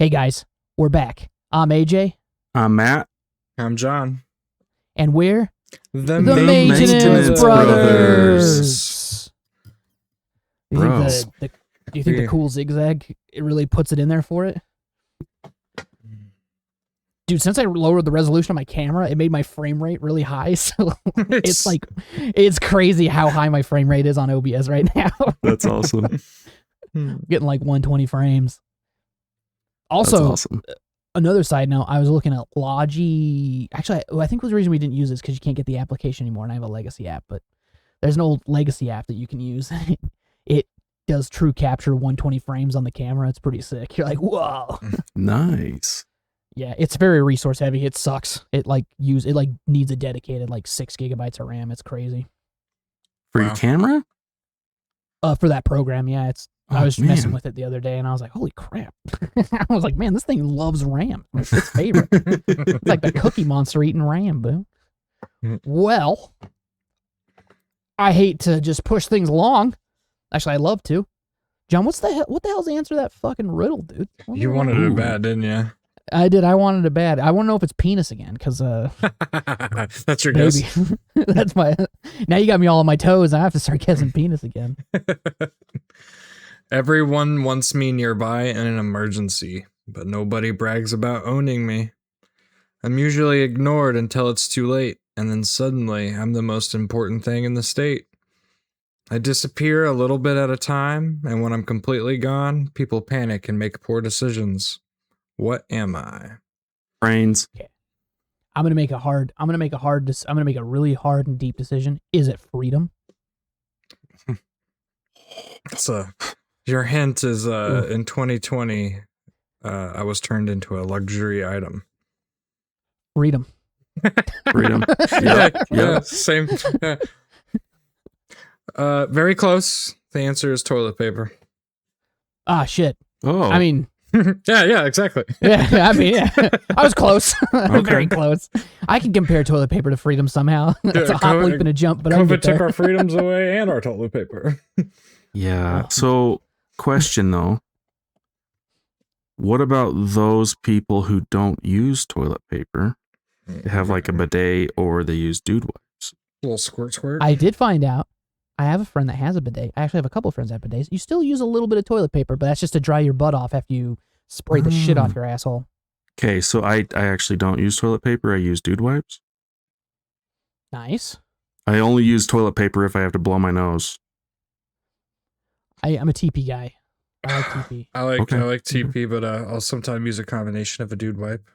Hey guys, we're back. I'm AJ, I'm Matt. I'm John. and we're The Maintenance Brothers. You think Bros. the cool zigzag it really puts it in there for it? Dude, since I lowered the resolution of my camera, it made my frame rate really high. So it's crazy how high my frame rate is on OBS right now. That's awesome. Getting like 120 frames. Also, That's awesome. Another side note, I was looking at Logi. Actually, I think was the reason we didn't use this because you can't get the application anymore, and I have a legacy app, but there's an old legacy app that you can use. It does true capture 120 frames on the camera. It's pretty sick. You're like, whoa. Nice. Yeah, it's very resource heavy. It sucks. It needs a dedicated 6 gigabytes of RAM. It's crazy. For your camera? For that program, yeah. I was messing man. with it the other day, and I was like, holy crap. I was like, man, this thing loves RAM. It's its favorite. It's like the Cookie Monster eating RAM, boo. Well, I hate to just push things along. Actually, I love to. John, what the hell's the answer to that fucking riddle, dude? You wanted it bad, didn't you? I did. I wanted it bad. I want to know if it's penis again, because That's your baby. guess. That's my. Now you got me all on my toes. I have to start guessing penis again. Everyone wants me nearby in an emergency, but nobody brags about owning me. I'm usually ignored until it's too late, and then suddenly I'm the most important thing in the state. I disappear a little bit at a time, and when I'm completely gone, people panic and make poor decisions. What am I? Brains. I'm gonna make a really hard and deep decision. Is it freedom? Your hint is in 2020, I was turned into a luxury item. Freedom. Freedom. Yeah, same. Yeah. Very close. The answer is toilet paper. Ah, shit. Oh. I mean, yeah, exactly. yeah. I was close. Okay. Very close. I can compare toilet paper to freedom somehow. It's a hop, leap, and a jump, but I can COVID get took there. our freedoms away and our toilet paper. Yeah. So, question though. What about those people who don't use toilet paper? They have like a bidet or they use dude wipes. Little squirt. I did find out. I have a friend that has a bidet. I actually have a couple of friends that have bidets. You still use a little bit of toilet paper, but that's just to dry your butt off after you spray the shit off your asshole. Okay, so I actually don't use toilet paper. I use dude wipes. Nice. I only use toilet paper if I have to blow my nose. I'm a TP guy. I like TP. I like Okay. TP, but I'll sometimes use a combination of a dude wipe.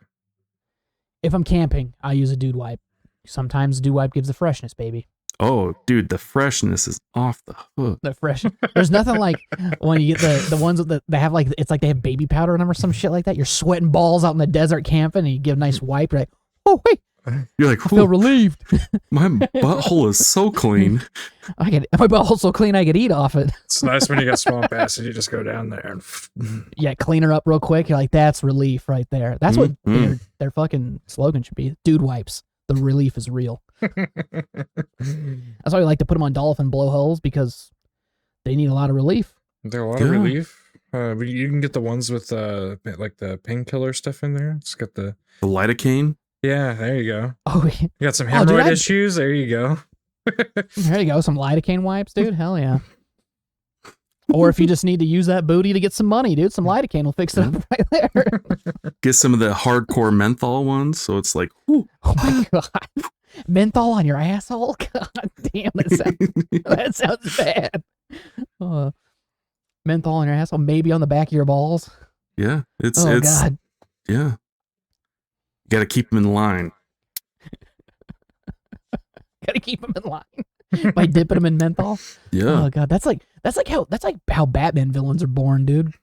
If I'm camping, I use a dude wipe. Sometimes dude wipe gives the freshness, baby. Oh, dude, the freshness is off the hook. The fresh. There's nothing like when you get the ones that they have it's like they have baby powder in them or some shit like that. You're sweating balls out in the desert camping, and you give a nice wipe. You're like, oh wait, You're like, I feel "Whew, relieved. my butthole is so clean. My butthole's so clean I could eat off it. It's nice when you got swamp acid. You just go down there and Yeah, clean her up real quick. You're like, that's relief right there. That's what their fucking slogan should be. Dude wipes. The relief is real. That's why we like to put them on dolphin blowholes, because they need a lot of relief. They're a lot of relief. You can get the ones with like the painkiller stuff in there. It's got the lidocaine. Yeah, there you go. Oh, You got some dude, hemorrhoid issues. There you go. there you go. Some lidocaine wipes, dude. Hell yeah. Or if you just need to use that booty to get some money, dude, some lidocaine will fix it up right there. Get some of the hardcore menthol ones, so it's like, whew. Oh my god. Menthol on your asshole? God damn, that sounds bad. Menthol on your asshole, maybe on the back of your balls. Yeah, it's God. Yeah. You got to keep them in line. Gotta keep them in line by dipping them in menthol. Yeah. Oh god, that's like how Batman villains are born, dude.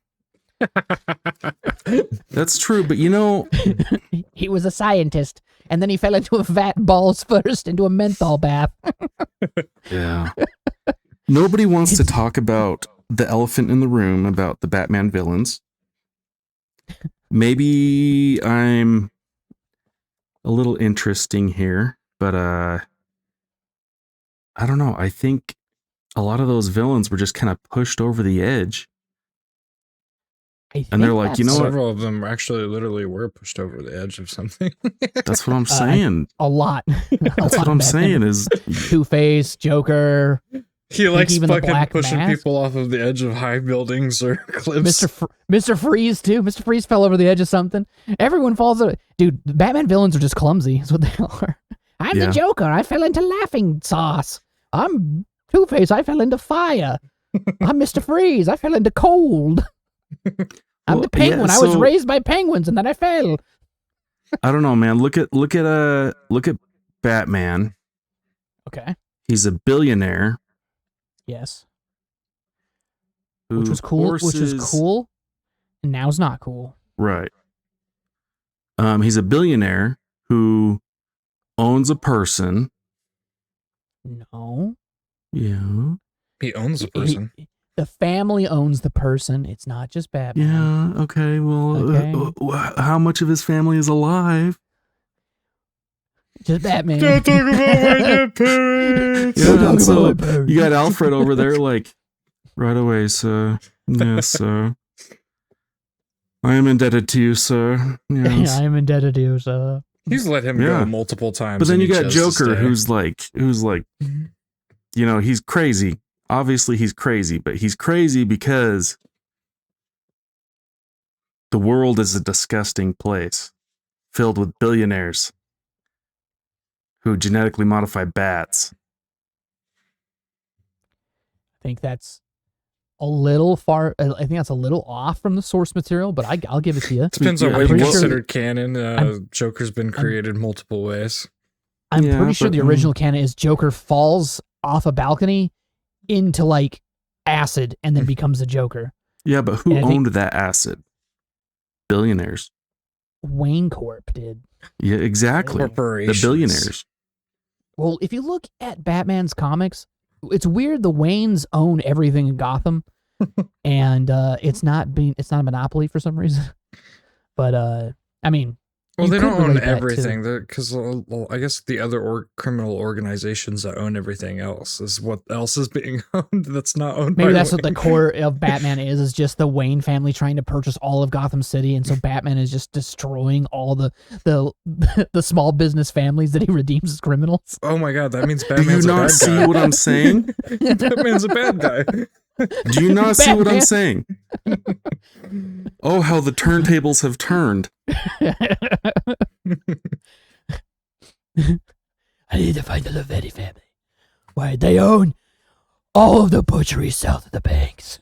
That's true, but you know, He was a scientist, and then he fell into a vat balls first into a menthol bath. yeah. Nobody wants to talk about the elephant in the room, about the Batman villains. Maybe I'm a little interesting here, but I don't know. I think a lot of those villains were just kind of pushed over the edge. And they're like, you know what? Several of them actually literally were pushed over the edge of something. That's what I'm saying. A lot. That's what I'm saying is Two-Face, Joker. He likes even the fucking Black pushing Mask. people off of the edge of high buildings or cliffs. Mr. Freeze too. Mr. Freeze fell over the edge of something. Everyone falls over. Dude, the Batman villains are just clumsy. Is what they are. I'm the Joker. I fell into laughing sauce. I'm Two-Face. I fell into fire. I'm Mr. Freeze. I fell into cold. I'm the penguin. I was raised by penguins and then I fell. I don't know, man. Look at Batman. Okay. He's a billionaire. Yes. Which was cool. Which was cool. And now's not cool. Right. He's a billionaire who owns a person. No. Yeah. He owns a person. The family owns the person. It's not just Batman. Yeah. Okay. Well, how much of his family is alive? Just Batman. Don't talk about my dead parents. Yeah, so you got Alfred over there, like, right away, sir. Yes, sir. I am indebted to you, sir. Yes. I am indebted to you, sir. He's let him go multiple times. But then you got Joker, who's like, you know, he's crazy. Obviously, he's crazy, but he's crazy because the world is a disgusting place filled with billionaires who genetically modify bats. I think that's a little far. I think that's a little off from the source material, but I'll give it to you. Depends on what you consider canon. Joker's been created multiple ways. I'm pretty sure the original canon is Joker falls off a balcony into like acid and then becomes a Joker. Yeah, but who owned that acid? Billionaires. Wayne Corp did. Yeah, exactly. The billionaires. Well, if you look at Batman's comics, it's weird. The Waynes own everything in Gotham, and it's not a monopoly for some reason. But I mean, well, they don't own everything because I guess the other criminal organizations that own everything else is what else is being owned that's not owned. Maybe by that's Wayne. what the core of Batman is just the Wayne family trying to purchase all of Gotham City, and so Batman is just destroying all the small business families that he redeems as criminals. Oh my god, that means Do Batman's you a not bad see guy. what I'm saying? Batman's a bad guy. Do you not see what I'm saying? Oh, how the turntables have turned. I need to find the Lavetti family. Why, they own all of the butcheries south of the banks.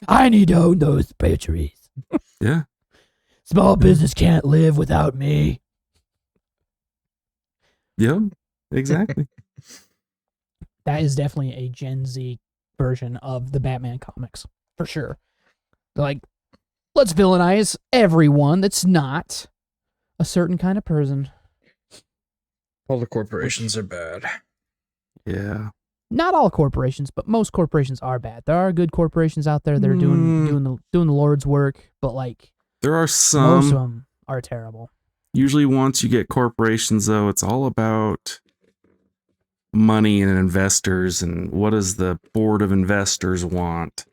I need to own those butcheries. Yeah. Small business can't live without me. Yep. Exactly. That is definitely a Gen Z version of the Batman comics, for sure. They're like, let's villainize everyone that's not a certain kind of person. All the corporations are bad. Yeah. Not all corporations, but most corporations are bad. There are good corporations out there that are doing the Lord's work, but like there are some. Most of them are terrible. Usually, once you get corporations, though, it's all about money and investors, and what does the board of investors want?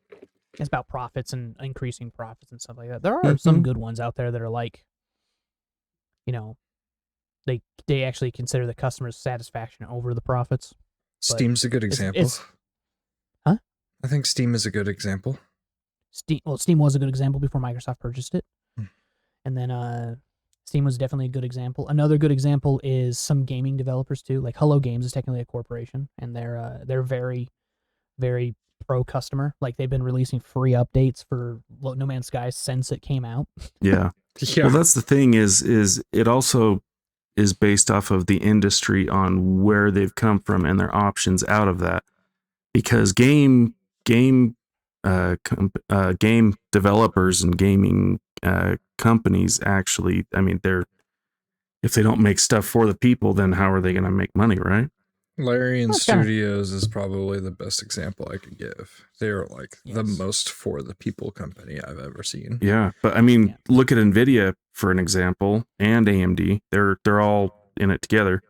It's about profits and increasing profits and stuff like that. There are some good ones out there that are like, you know, they actually consider the customer's satisfaction over the profits. Steam's a good example. Huh? I think Steam is a good example. Steam was a good example before Microsoft purchased it. And then Steam was definitely a good example. Another good example is some gaming developers too. Like Hello Games is technically a corporation, and they're very, very pro customer. Like they've been releasing free updates for No Man's Sky since it came out. Yeah. Well, that's the thing is it also is based off of the industry on where they've come from and their options out of that, because game developers and gaming companies actually, I mean, if they don't make stuff for the people, then how are they going to make money, right? Larian Studios is probably the best example I could give. They're like the most for the people company I've ever seen. Yeah, but I mean, look at Nvidia for an example, and AMD. They're all in it together.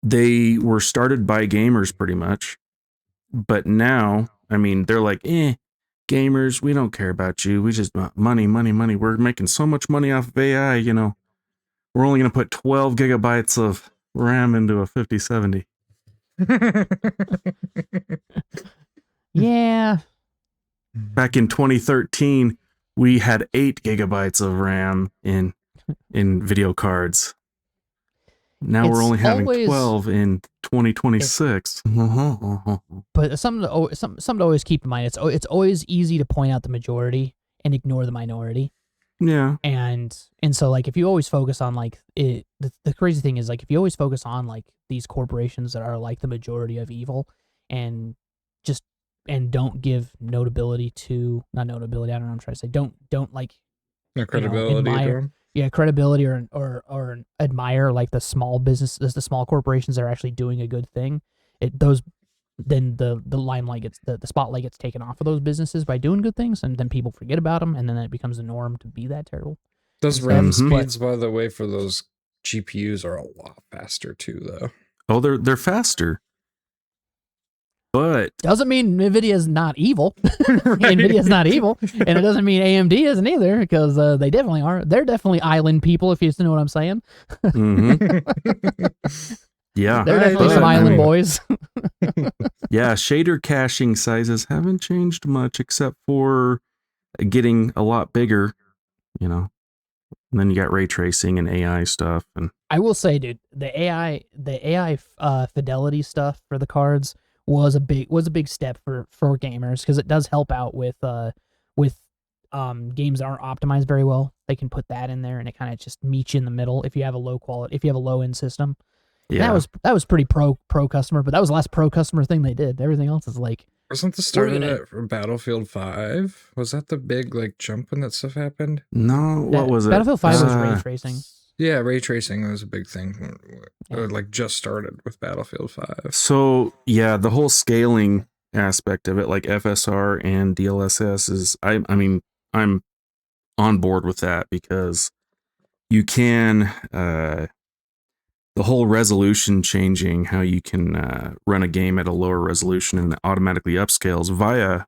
They were started by gamers pretty much, but now, I mean, they're like, gamers, we don't care about you. We just want money, money, money. We're making so much money off of AI, you know. We're only going to put 12 gigabytes of RAM into a 5070. Yeah. Back in 2013, we had 8 gigabytes of RAM in video cards. Now we're It's only having always- 12 in 2026. But something to always keep in mind. It's always easy to point out the majority and ignore the minority. Yeah. And so like if you always focus on like it, the crazy thing is like if you always focus on like these corporations that are like the majority of evil and don't give notability to, not notability, I don't know what I'm trying to say, don't like No credibility admire- to them. yeah, credibility or admire like the small businesses, the small corporations that are actually doing a good thing. Then the limelight gets, the spotlight gets taken off of those businesses by doing good things, and then people forget about them, and then it becomes the norm to be that terrible. Those and RAM stuff, speeds, by the way, for those GPUs are a lot faster too, though. Oh, they're faster. But Doesn't mean NVIDIA's not evil. NVIDIA's not evil, and it doesn't mean AMD isn't either, because they definitely are. They're definitely island people, if you know what I'm saying. Yeah, They're definitely but, some I island mean, boys. yeah, shader caching sizes haven't changed much except for getting a lot bigger, you know. And then you got ray tracing and AI stuff, and I will say, dude, the AI fidelity stuff for the cards was a big step for gamers, because it does help out with games that aren't optimized very well. They can put that in there, and it kind of just meets you in the middle if you have a low end system. yeah, That was pretty pro customer, but that was the last pro customer thing they did. Everything else is like, Wasn't the start of gonna- it for Battlefield 5? Was that the big like jump when that stuff happened? no, what was it? Battlefield 5 was ray tracing. Yeah, ray tracing was a big thing. Yeah. It like just started with Battlefield 5. So yeah, the whole scaling aspect of it, like FSR and DLSS, is I mean I'm on board with that, because you can the whole resolution changing, how you can run a game at a lower resolution and it automatically upscales via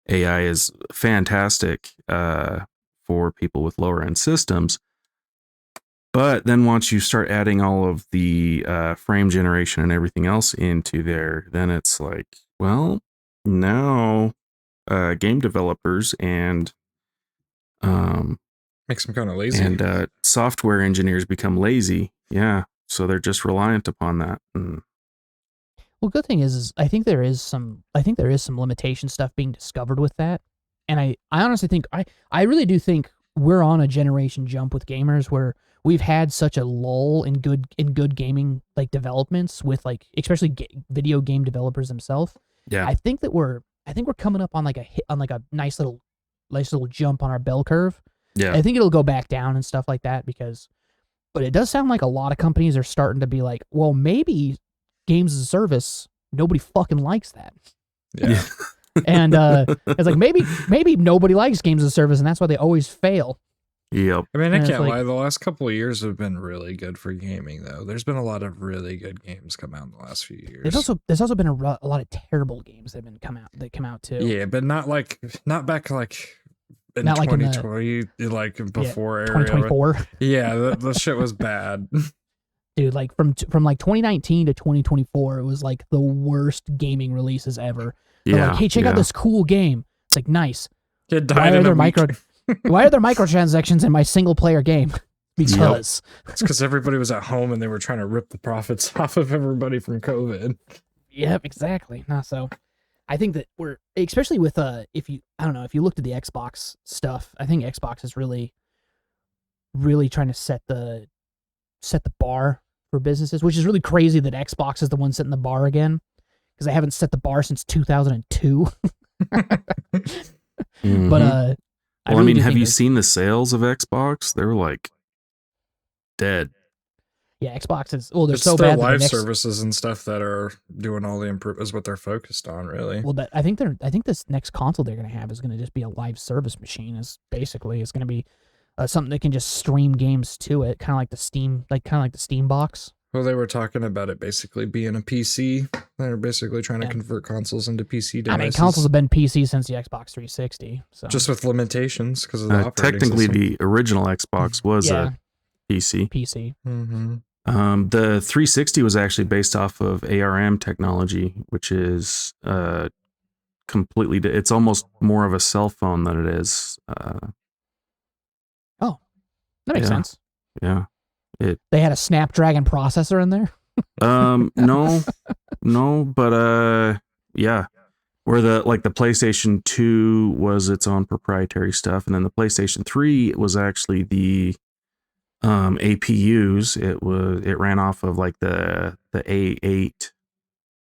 AI is fantastic for people with lower end systems. But then once you start adding all of the frame generation and everything else into there, then it's like, well, now game developers and Makes them kind of lazy. and software engineers become lazy. Yeah, so they're just reliant upon that. Well, good thing is I think there is some limitation stuff being discovered with that, and I honestly think I really do think we're on a generation jump with gamers where we've had such a lull in good gaming like developments with like especially video game developers themselves. Yeah, I think we're coming up on like a nice little jump on our bell curve. yeah, I think it'll go back down and stuff like that, but it does sound like a lot of companies are starting to be like, well, maybe games as a service, nobody fucking likes that. Yeah. And it's like maybe nobody likes games as a service, and that's why they always fail. yep. I mean, I And it's can't like- lie. The last couple of years have been really good for gaming, though. There's been a lot of really good games come out in the last few years. There's also been a lot of terrible games that come out too. Yeah, but not back like in Not like in the- 2020, like before area. 2024, Yeah, the shit was bad. dude. Like from like 2019 to 2024, it was like the worst gaming releases ever. They're Yeah, like, hey, check out this cool game. It's like, nice. It Why died are in there a week. why are there microtransactions in my single player game? Because It's because everybody was at home and they were trying to rip the profits off of everybody from COVID. Yep, exactly. No, so I think that we're, especially with if you looked at the Xbox stuff, I think Xbox is really trying to set the bar for businesses, which is really crazy that Xbox is the one setting the bar again, because they haven't set the bar since 2002. Mhm. But well, I really mean, do have think you that- seen the sales of Xbox? They're like dead. Yeah, Xbox is, well, they're It's so their bad. that the live next- services and stuff that are doing all the improvements, is what they're focused on, really. Well, I think this next console they're gonna have is gonna just be a live service machine. It's gonna be something that can just stream games to it, kind of like the Steam box. Well, they were talking about it basically being a PC. They're basically trying to convert consoles into PC devices. I mean, consoles have been PC since the Xbox 360. So just with limitations because of the operating technically, system. the original Xbox was a PC. PC. Mm-hmm. The 360 was actually based off of ARM technology, which is completely. It's almost more of a cell phone than it is. That makes sense. Yeah. They had a Snapdragon processor in there. No, but yeah. Where the PlayStation 2 was its own proprietary stuff, and then the PlayStation 3 was actually the APUs. It ran off of like the A8,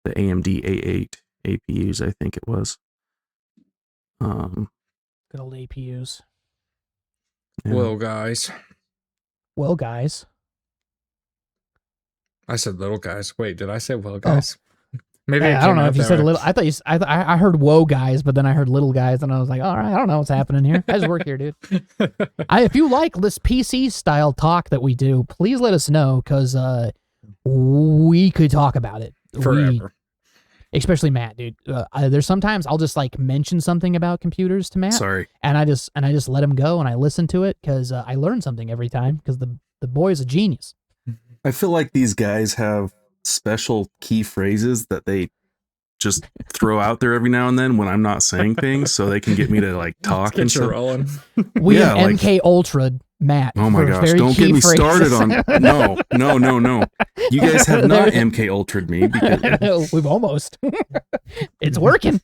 the AMD A8 APUs, I think it was. Good old APUs. Yeah. Well, guys. I said little guys. Wait, did I say well, guys? Maybe I don't know if you said little. I thought I heard whoa guys, but then I heard little guys, and I was like, all right, I don't know what's happening here. I just work here, dude. If you like this PC style talk that we do, please let us know, because we could talk about it forever. Especially Matt, dude. There's sometimes I'll just like mention something about computers to Matt. Sorry. And I just let him go, and I listen to it because I learn something every time, because the boy is a genius. I feel like these guys have special key phrases that they just throw out there every now and then when I'm not saying things, so they can get me to like talk and stuff. Rolling. We have MK Ultra Matt. Oh my gosh! Don't get me started on no. You guys have not MK Ultra'd me because we've almost. It's working.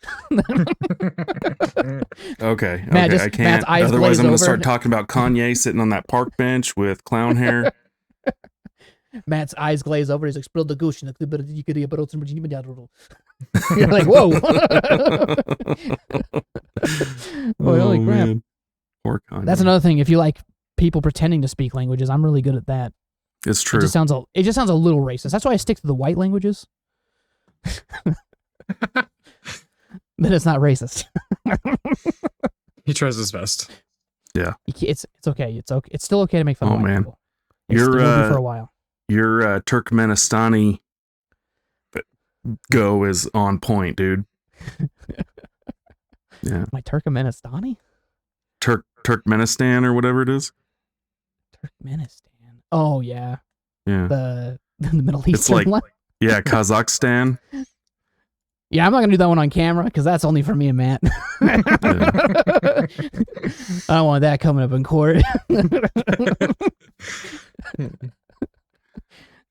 Okay, Matt, I can't. Otherwise, I'm going to start talking about Kanye sitting on that park bench with clown hair. Matt's eyes glaze over. He's like, "Spill the goose." You're like, "Whoa!" Holy crap! Man. Poor Kanye. That's another thing. If you like people pretending to speak languages, I'm really good at that. It's true. It just sounds a little racist. That's why I stick to the white languages. Then it's not racist. He tries his best. Yeah. It's okay. It's still okay to make fun of white people. You're for a while. Your Turkmenistani go is on point, dude. Yeah. My Turkmenistani? Turkmenistan or whatever it is. Turkmenistan. Oh yeah. Yeah. The Middle Eastern it's like one. Yeah, Kazakhstan. Yeah, I'm not gonna do that one on camera because that's only for me and Matt. I don't want that coming up in court.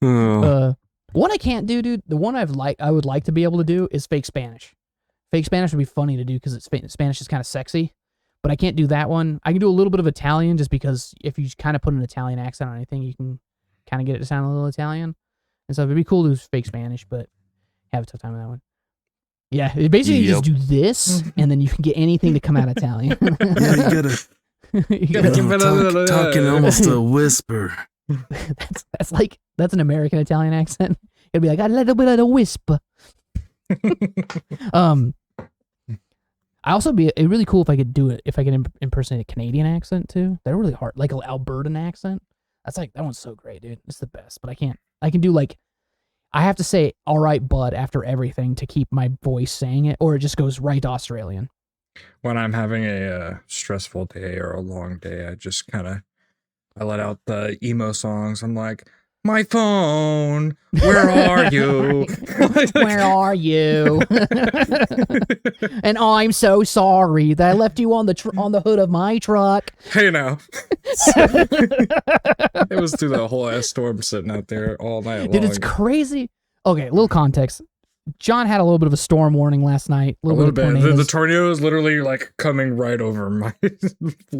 One I can't do, dude. The one I would like to be able to do is fake Spanish. Fake Spanish would be funny to do because Spanish is kind of sexy, but I can't do that one. I can do a little bit of Italian just because if you kind of put an Italian accent on anything, you can kind of get it to sound a little Italian. And so it'd be cool to do fake Spanish, but have a tough time with that one. Yeah, basically you just do this, and then you can get anything to come out Italian. Yeah, you gotta talking almost a whisper. That's an American Italian accent. It'd be like a little bit of a whisper. I also it'd really cool if I could do it. If I could impersonate a Canadian accent too. They're really hard, like an Albertan accent. That's like that one's so great, dude. It's the best. But I can't. I can do like. I have to say, all right, bud, after everything to keep my voice saying it, or it just goes right to Australian. When I'm having a stressful day or a long day, I just I let out the emo songs. I'm like, my phone, where are you? Where are you? And I'm so sorry that I left you on the hood of my truck. Hey now. It was through the whole ass storm sitting out there all night long. Dude, it's crazy. Okay, a little context. John had a little bit of a storm warning last night. A little bit. The tornado is literally like coming right over my.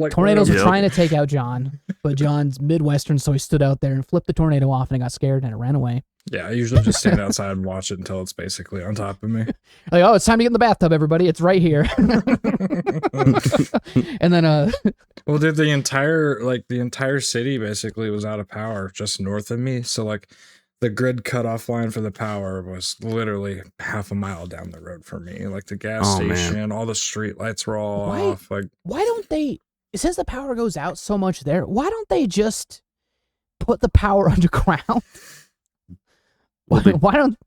Tornadoes were trying to take out John, but John's Midwestern, so he stood out there and flipped the tornado off, and it got scared and it ran away. Yeah, I usually just stand outside and watch it until it's basically on top of me. Like, oh, it's time to get in the bathtub, everybody. It's right here. And then, well, dude, the entire city basically was out of power just north of me. So like. The grid cutoff line for the power was literally half a mile down the road for me. Like the gas station, all the street lights were all off. Like, why don't they? Since the power goes out so much there, why don't they just put the power underground? Well, they- Why don't?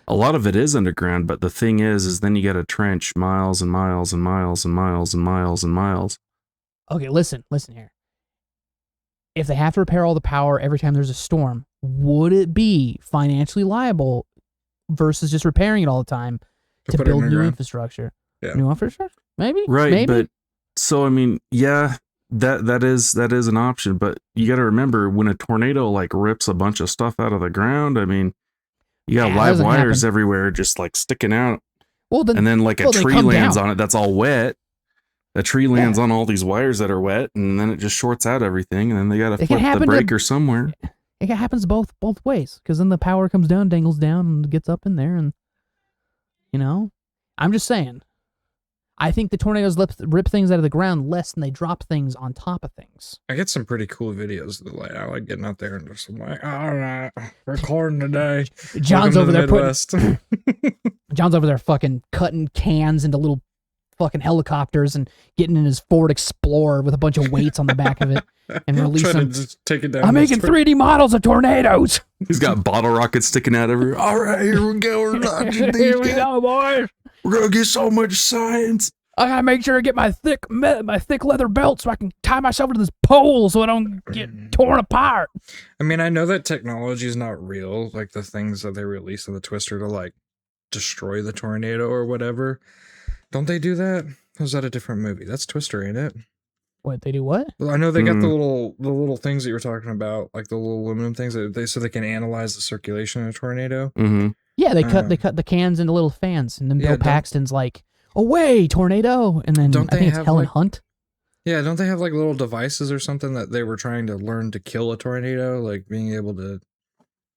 A lot of it is underground, but the thing is then you got to trench miles and miles and miles and miles and miles and miles. Okay, listen here. If they have to repair all the power every time there's a storm, would it be financially liable versus just repairing it all the time to put it build new underground. infrastructure? Yeah. New infrastructure? Maybe. Right, Maybe. but so I mean, yeah, that is an option, but you got to remember when a tornado like rips a bunch of stuff out of the ground, I mean, you got Yeah, live doesn't wires happen. everywhere just like sticking out, Well, then and then like a they tree come lands down. on it that's all wet. A tree lands on all these wires that are wet, and then it just shorts out everything, and then they got to It can flip the happen to- breaker somewhere. It happens both ways, because then the power comes down, dangles down, and gets up in there, and I'm just saying. I think the tornadoes rip things out of the ground less than they drop things on top of things. I get some pretty cool videos that I like getting out there and just like, all right, recording today. John's Welcome over to the there Midwest. John's over there fucking cutting cans into little fucking helicopters and getting in his Ford Explorer with a bunch of weights on the back of it and Trying releasing. to just take it down. I'm making 3D models of tornadoes. He's got bottle rockets sticking out everywhere. All right, here we go. We're launching these Here we guys. go, boys. We're gonna get so much science. I gotta make sure I get my thick leather belt so I can tie myself to this pole so I don't get torn apart. I mean, I know that technology is not real, like the things that they release in the Twister to like destroy the tornado or whatever. Don't they do that? Or is that a different movie? That's Twister, ain't it? What, they do what? Well, I know they got the little things that you were talking about, like the little aluminum things that so they can analyze the circulation in a tornado. Mm-hmm. Yeah, they cut the cans into little fans, and then Yeah, Bill Paxton's like, "Away, tornado!" And then Don't I they think it's have, Helen like- Hunt. Yeah, don't they have like little devices or something that they were trying to learn to kill a tornado, like being able to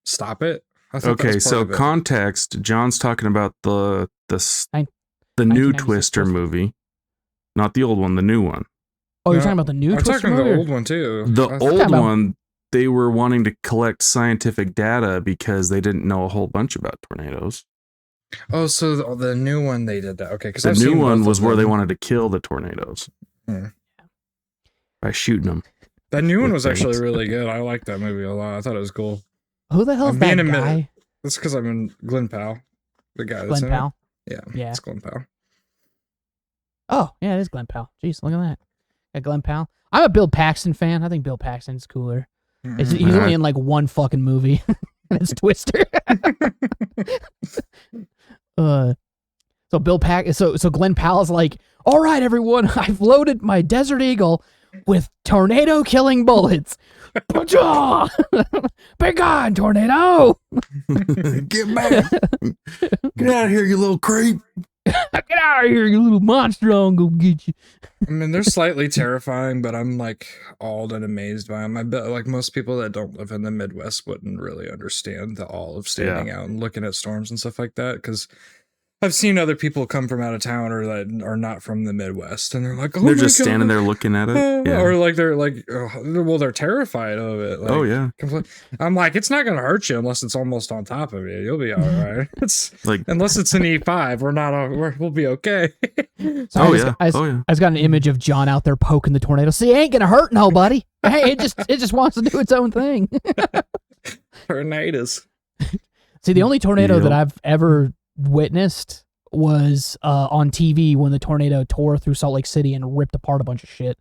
stop it? I thought that Okay, was part so of it. context. John's talking about the new 1996 Twister Twister. movie, not the old one, the new one. Oh, you're No, talking about the new I'm Twister talking movie? the old one too. The I- old about- one, they were wanting to collect scientific data because they didn't know a whole bunch about tornadoes. Oh, so the new one they did that. Okay, because The new one was where they wanted to kill the tornadoes Hmm. by shooting them. That new one with was actually things. really good. I liked that movie a lot. I thought it was cool. Who the hell's I'm that being a guy? minute. That's because I'm in Glenn Powell, the guy that's Glenn in Powell. it. Yeah, Yeah. it's Glenn Powell. Oh, yeah, it is Glenn Powell. Jeez, look at that. Yeah, Glenn Powell. I'm a Bill Paxton fan. I think Bill Paxton's cooler. He's Mhm. only in like one fucking movie, and it's Twister. So Bill Pack. So Glenn Powell's like, "All right, everyone, I've loaded my Desert Eagle with tornado killing bullets. Pajaw! Be gone, tornado! Get back! Get out of here, you little creep! Get out of here, you little monster! I'll go get you." I mean, they're slightly terrifying, but I'm like awed and amazed by them. I bet like most people that don't live in the Midwest wouldn't really understand the awe of standing out and looking at storms and stuff like that. Because I've seen other people come from out of town or that are not from the Midwest, and they're like, "Oh, They're my just God." standing there looking at it. Yeah. Or like they're like, well, they're terrified of it. Like, Oh yeah. I'm like, it's not gonna hurt you unless it's almost on top of you. You'll be all right. It's Like unless it's an E5, we'll be okay. So oh I just, yeah. I just, Oh yeah. I just got an image of John out there poking the tornado. See, it ain't gonna hurt nobody. Hey, it just wants to do its own thing. Tornadoes. See, the only tornado Yep. that I've ever witnessed was on TV when the tornado tore through Salt Lake City and ripped apart a bunch of shit.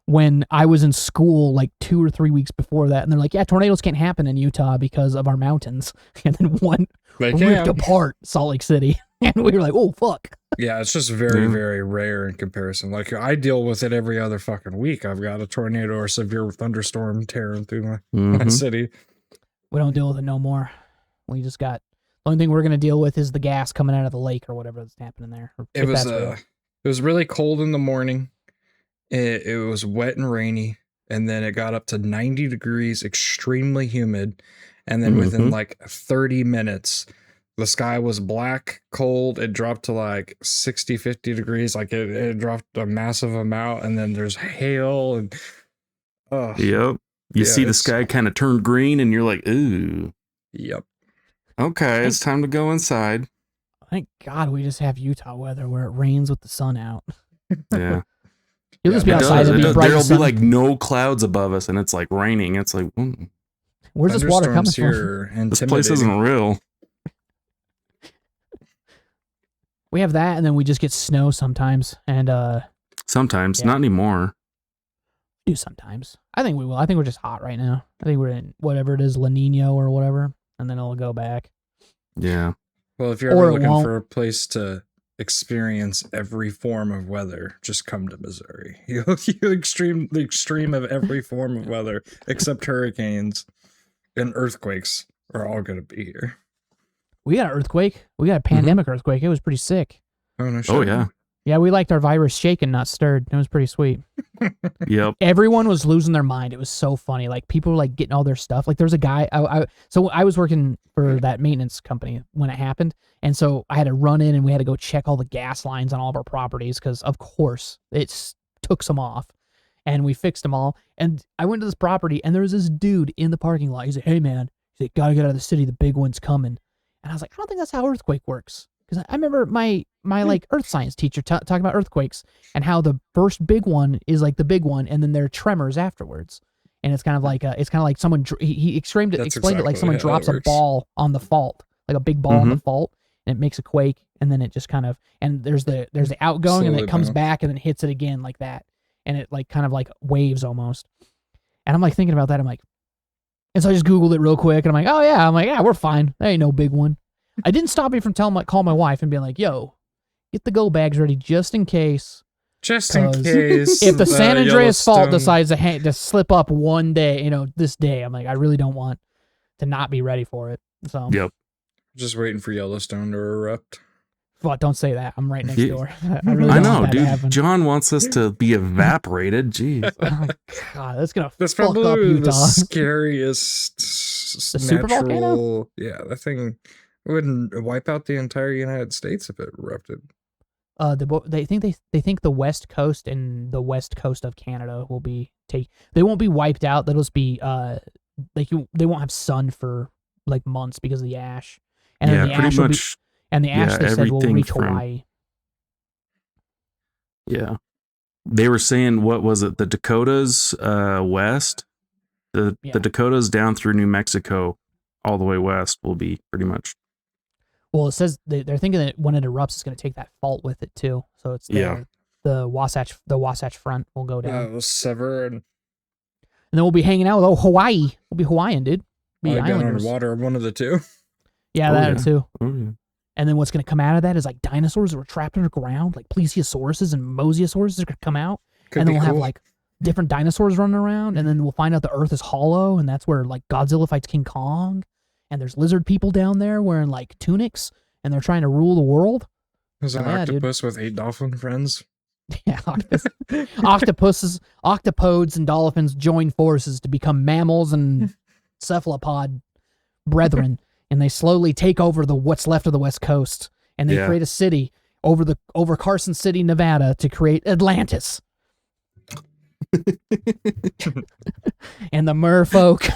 When I was in school, like 2 or 3 weeks before that, and they're like, "Yeah, tornadoes can't happen in Utah because of our mountains." And then one They ripped can. apart Salt Lake City, and we were like, "Oh fuck!" Yeah, it's just very, Yeah. very rare in comparison. Like I deal with it every other fucking week. I've got a tornado or severe thunderstorm tearing through my Mhm. city. We don't deal with it no more. We just got the only thing we're gonna deal with is the gas coming out of the lake or whatever that's happening there. Or It if was that's real. it was really cold in the morning. It was wet and rainy, and then it got up to 90 degrees, extremely humid, and then within Mhm. like 30 minutes, the sky was black, cold. It dropped to like 60, 50 degrees. Like it dropped a massive amount, and then there's hail and oh Yep. You Yeah, see the it's- sky kind of turn green, and you're like, "Ooh, yep. okay, it's time to go inside." Thank God we just have Utah weather where it rains with the sun out. Yeah. You'll just Yeah, be it outside does. and It be does. bright There'll sun. be like no clouds above us, and it's like raining. It's like, Where's this water coming from? Here This place isn't real. We have that, and then we just get snow sometimes, and Sometimes, Yeah. not anymore. do sometimes. I think we will. I think we're just hot right now. I think we're in whatever it is, La Nina or whatever, and then it'll go back. Yeah. Well, if you're Or ever it looking won't. for a place to experience every form of weather, just come to Missouri. You the extreme of every form of weather, except hurricanes and earthquakes, are all going to be here. We got an earthquake. We got a pandemic earthquake. It was pretty sick. Oh no! Oh, yeah. Yeah, we liked our virus shaken, not stirred. It was pretty sweet. Yep. Everyone was losing their mind. It was so funny. Like people were like getting all their stuff. Like there was a guy. So I was working for that maintenance company when it happened, and so I had to run in and we had to go check all the gas lines on all of our properties because of course it took some off, and we fixed them all. And I went to this property and there was this dude in the parking lot. He's like, "Hey man," he's like, "Gotta get out of the city. The big one's coming." And I was like, "I don't think that's how earthquake works." Because I remember my like earth science teacher talking about earthquakes and how the first big one is like the big one, and then there are tremors afterwards. And it's kind of like someone he explained it like exactly someone how drops that a works. ball on the fault, like a big ball on the fault, and it makes a quake, and then it just kind of and there's the outgoing, and then it comes Slowly back and then hits it again like that, and it like kind of like waves almost. And I'm like thinking about that. I'm like, and so I just Googled it real quick, and I'm like, oh yeah, we're fine. There ain't no big one. I didn't stop me from call my wife and being like, yo, get the go bags ready just in case. Just in 'Cause case. If the San Andreas fault Yellowstone- decides to slip up one day, this day, I'm like, I really don't want to not be ready for it. So, Yep. Just waiting for Yellowstone to erupt. well, don't say that. I'm right next Yeah. door. I really I don't know, want that to dude. happen. John wants us to be evaporated. Jeez. Oh, God, that's gonna That's fuck up probably Utah. the scariest super volcano? natural. Yeah, that thing wouldn't wipe out the entire United States if it erupted. They think the west coast and the west coast of Canada will be they won't be wiped out. They'll just be they won't have sun for like months because of the ash. And then the Yeah, pretty ash will be, much. and the ash yeah, they said will everything reach from- Hawaii. Yeah. They were saying, what was it? The Dakotas west? The Yeah. Dakotas down through New Mexico all the way west will be pretty much. Well, it says they're thinking that when it erupts, it's going to take that fault with it too. So it's the Wasatch Front will go down, We'll sever and and then we'll be hanging out with Hawaii. We'll be Hawaiian, dude. Be down islanders. underwater. One of the two. Yeah, Oh, that yeah. too. Oh, yeah. And then what's going to come out of that is like dinosaurs that were trapped underground, like plesiosauruses and mosiosauruses are going to come out, Could and then be we'll have cool. like different dinosaurs running around, and then we'll find out the Earth is hollow, and that's where like Godzilla fights King Kong, and there's lizard people down there wearing like tunics, and they're trying to rule the world. There's an Yeah, dude. octopus with 8 dolphin friends. Yeah, octopodes, and dolphins join forces to become mammals and cephalopod brethren, and they slowly take over what's left of the West Coast, and they Yeah. create a city over Carson City, Nevada, to create Atlantis. And the merfolk,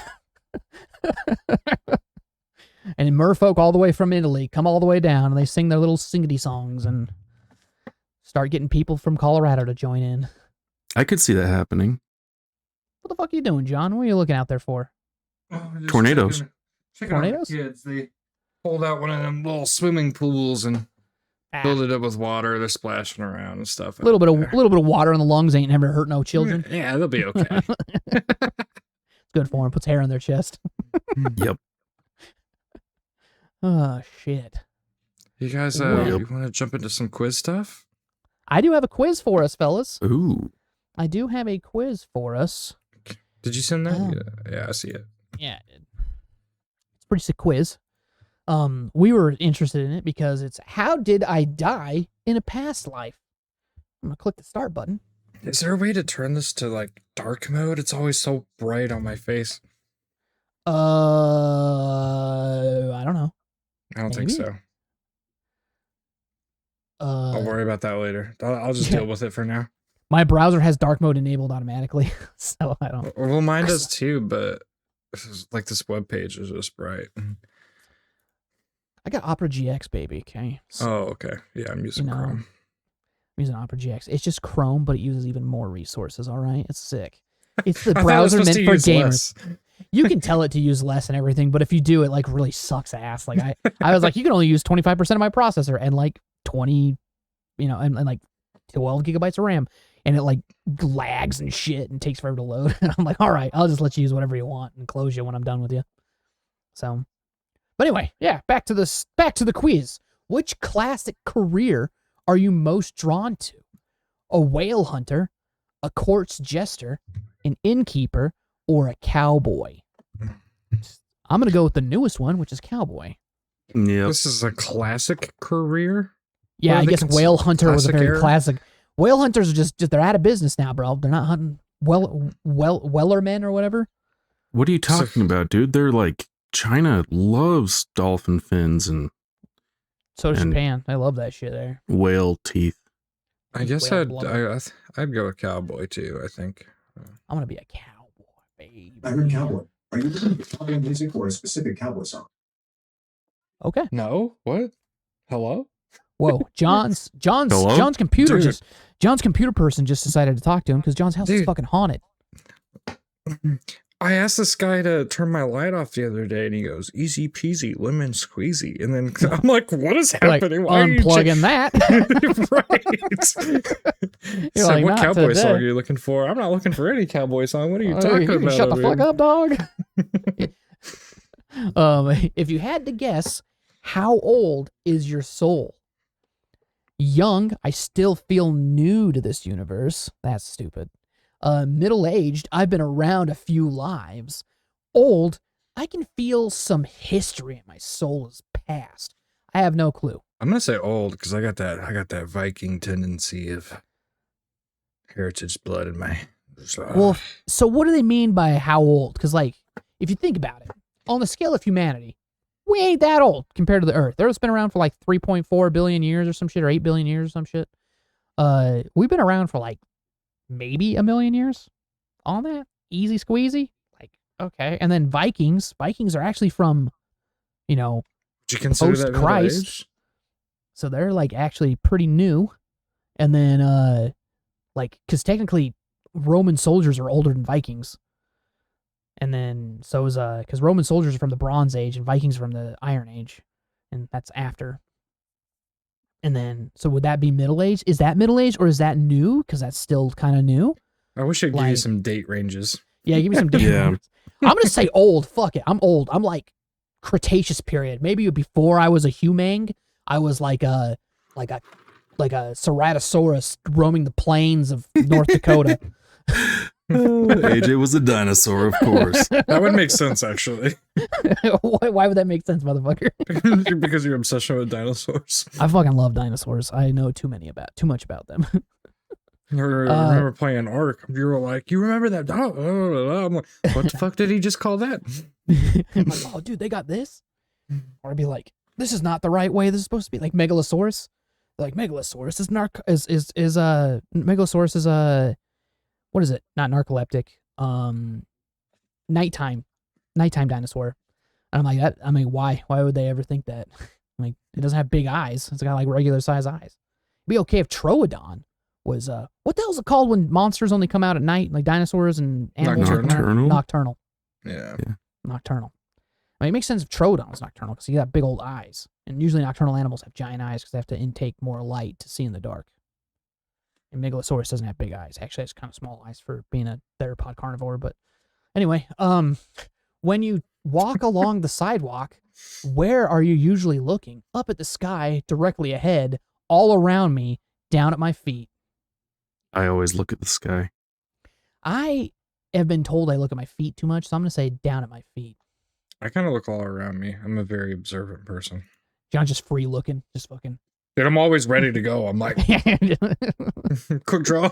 and merfolk all the way from Italy come all the way down, and they sing their little singity songs and start getting people from Colorado to join in. I could see that happening. What the fuck are you doing, John? What are you looking out there for? Tornadoes. Checking out the Tornadoes? kids. They pulled out one of them little swimming pools and filled it up with water. They're splashing around and stuff. A little bit of water in the lungs ain't never hurt no children. Yeah, they'll be okay. It's good for them. Puts hair on their chest. Yep. Oh shit! You guys, Well- you want to jump into some quiz stuff? I do have a quiz for us, fellas. Ooh. I do have a quiz for us. Did you send that? Oh. Yeah, I see it. Yeah, it's a pretty sick quiz. We were interested in it because it's how did I die in a past life? I'm gonna click the start button. Is there a way to turn this to like dark mode? It's always so bright on my face. I don't know. I don't think Maybe? so. I'll worry about that later. I'll just deal with it for now. My browser has dark mode enabled automatically, so I don't. Well, mine does too, but like this web page is just bright. I got Opera GX, baby. Okay. So Oh, okay. Yeah, I'm using You know, Chrome. I'm using Opera GX. It's just Chrome, but it uses even more resources. All right, it's sick. It's the I thought it was browser supposed meant to for use gamers. less. you can tell it to use less and everything, but if you do, it like really sucks ass. Like I was like, you can only use 25% of my processor and like 20, and like 12 gigabytes of RAM, and it like lags and shit and takes forever to load. And I'm like, all right, I'll just let you use whatever you want and close you when I'm done with you. So, but anyway, yeah, back to the quiz. Which classic career are you most drawn to? A whale hunter, a court's jester, an innkeeper, or a cowboy? I'm going to go with the newest one, which is cowboy. Yeah. This is a classic career? Yeah, I guess whale hunter was a very classic. Whale hunters are just they're out of business now, bro. They're not hunting wellermen or whatever. What are you talking about, dude? They're like, China loves dolphin fins and so does Japan. I love that shit there. Whale teeth. I guess I'd go with cowboy too, I think. I'm going to be a cowboy, baby. I heard cowboy. Are you looking for cowboy music or a specific cowboy song? Okay. No? What? Hello? Whoa, John's computer John's computer person just decided to talk to him because John's house is fucking haunted. I asked this guy to turn my light off the other day, and he goes, "Easy peasy, lemon squeezy." And then I'm like, "What is happening? Like, unplugging that?" Right. So, like, what cowboy song are you looking for? I'm not looking for any cowboy song. What are you talking about? Shut the fuck up, dog. If you had to guess, how old is your soul? Young, I still feel new to this universe. That's stupid. Middle-aged, I've been around a few lives. Old, I can feel some history in my soul's past. I have no clue. I'm gonna say old because I got that Viking tendency of heritage blood in my. Well, so what do they mean by how old? Because like, if you think about it, on the scale of humanity, we ain't that old compared to the Earth. The Earth's been around for like 3.4 billion years or some shit, or 8 billion years or some shit. We've been around for like maybe 1 million years on that. Easy squeezy. Like, okay. And then Vikings are actually from, would you consider that post-Christ. So they're like actually pretty new. And then, because technically Roman soldiers are older than Vikings. And then, so is, because Roman soldiers are from the Bronze Age and Vikings are from the Iron Age. And that's after. And then, so would that be middle age? Is that middle age or is that new? Because that's still kind of new. I wish I'd give you some date ranges. Yeah, give me some date ranges. I'm going to say old. Fuck it. I'm old. I'm like Cretaceous period. Maybe before I was a human, I was like a Ceratosaurus roaming the plains of North Dakota. AJ was a dinosaur, of course. That would make sense, actually. Why would that make sense, motherfucker? Because your obsession with dinosaurs. I fucking love dinosaurs. I know too much about them. I remember playing Ark. You were like, "You remember that?" I'm like, "What the fuck did he just call that?" I'm like, "Oh, dude, they got this." Or I'd be like, "This is not the right way. This is supposed to be like Megalosaurus." They're like, Megalosaurus is Megalosaurus is what is it? Not narcoleptic. Nighttime dinosaur. And I'm like, that. I mean, why? Why would they ever think that? Like, it doesn't have big eyes. It's got like regular size eyes. It'd be okay if Troodon was what the hell is it called when monsters only come out at night, like dinosaurs and animals? Nocturnal. Yeah. Nocturnal. I mean, it makes sense if Troodon was nocturnal because he got big old eyes, and usually nocturnal animals have giant eyes because they have to intake more light to see in the dark. And Megalosaurus doesn't have big eyes. Actually, it's kind of small eyes for being a theropod carnivore. But anyway, when you walk along the sidewalk, where are you usually looking? Up at the sky, directly ahead, all around me, down at my feet. I always look at the sky. I have been told I look at my feet too much, so I'm going to say down at my feet. I kind of look all around me. I'm a very observant person. John's just free looking, just fucking. Dude, I'm always ready to go. I'm like, quick draw.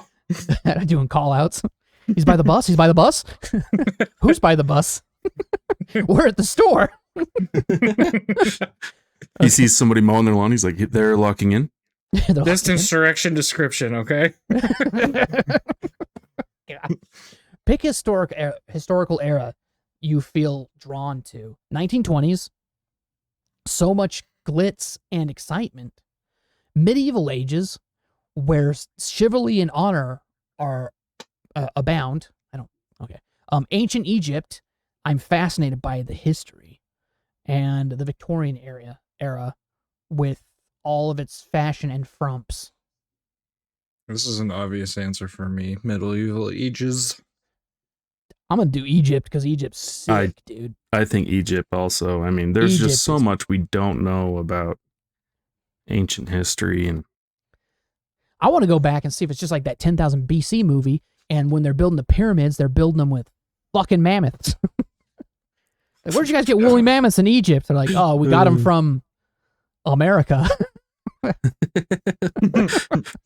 Doing call outs. He's by the bus. He's by the bus. Who's by the bus? We're at the store. He sees somebody mowing their lawn. He's like, they're locking in. Distance, direction, description. Okay. Yeah. Pick historical era you feel drawn to. 1920s. So much glitz and excitement. Medieval ages, where chivalry and honor are abound. Ancient Egypt. I'm fascinated by the history and the Victorian era with all of its fashion and frumps. This is an obvious answer for me. Medieval ages. I'm gonna do Egypt because Egypt's sick, dude. I think Egypt also. I mean, there's Egypt just so is- much we don't know about ancient history, and I want to go back and see if it's just like that 10,000 BC movie, and when they're building the pyramids, they're building them with fucking mammoths. Like, where'd you guys get woolly mammoths in Egypt? They're like, oh, we got them from America.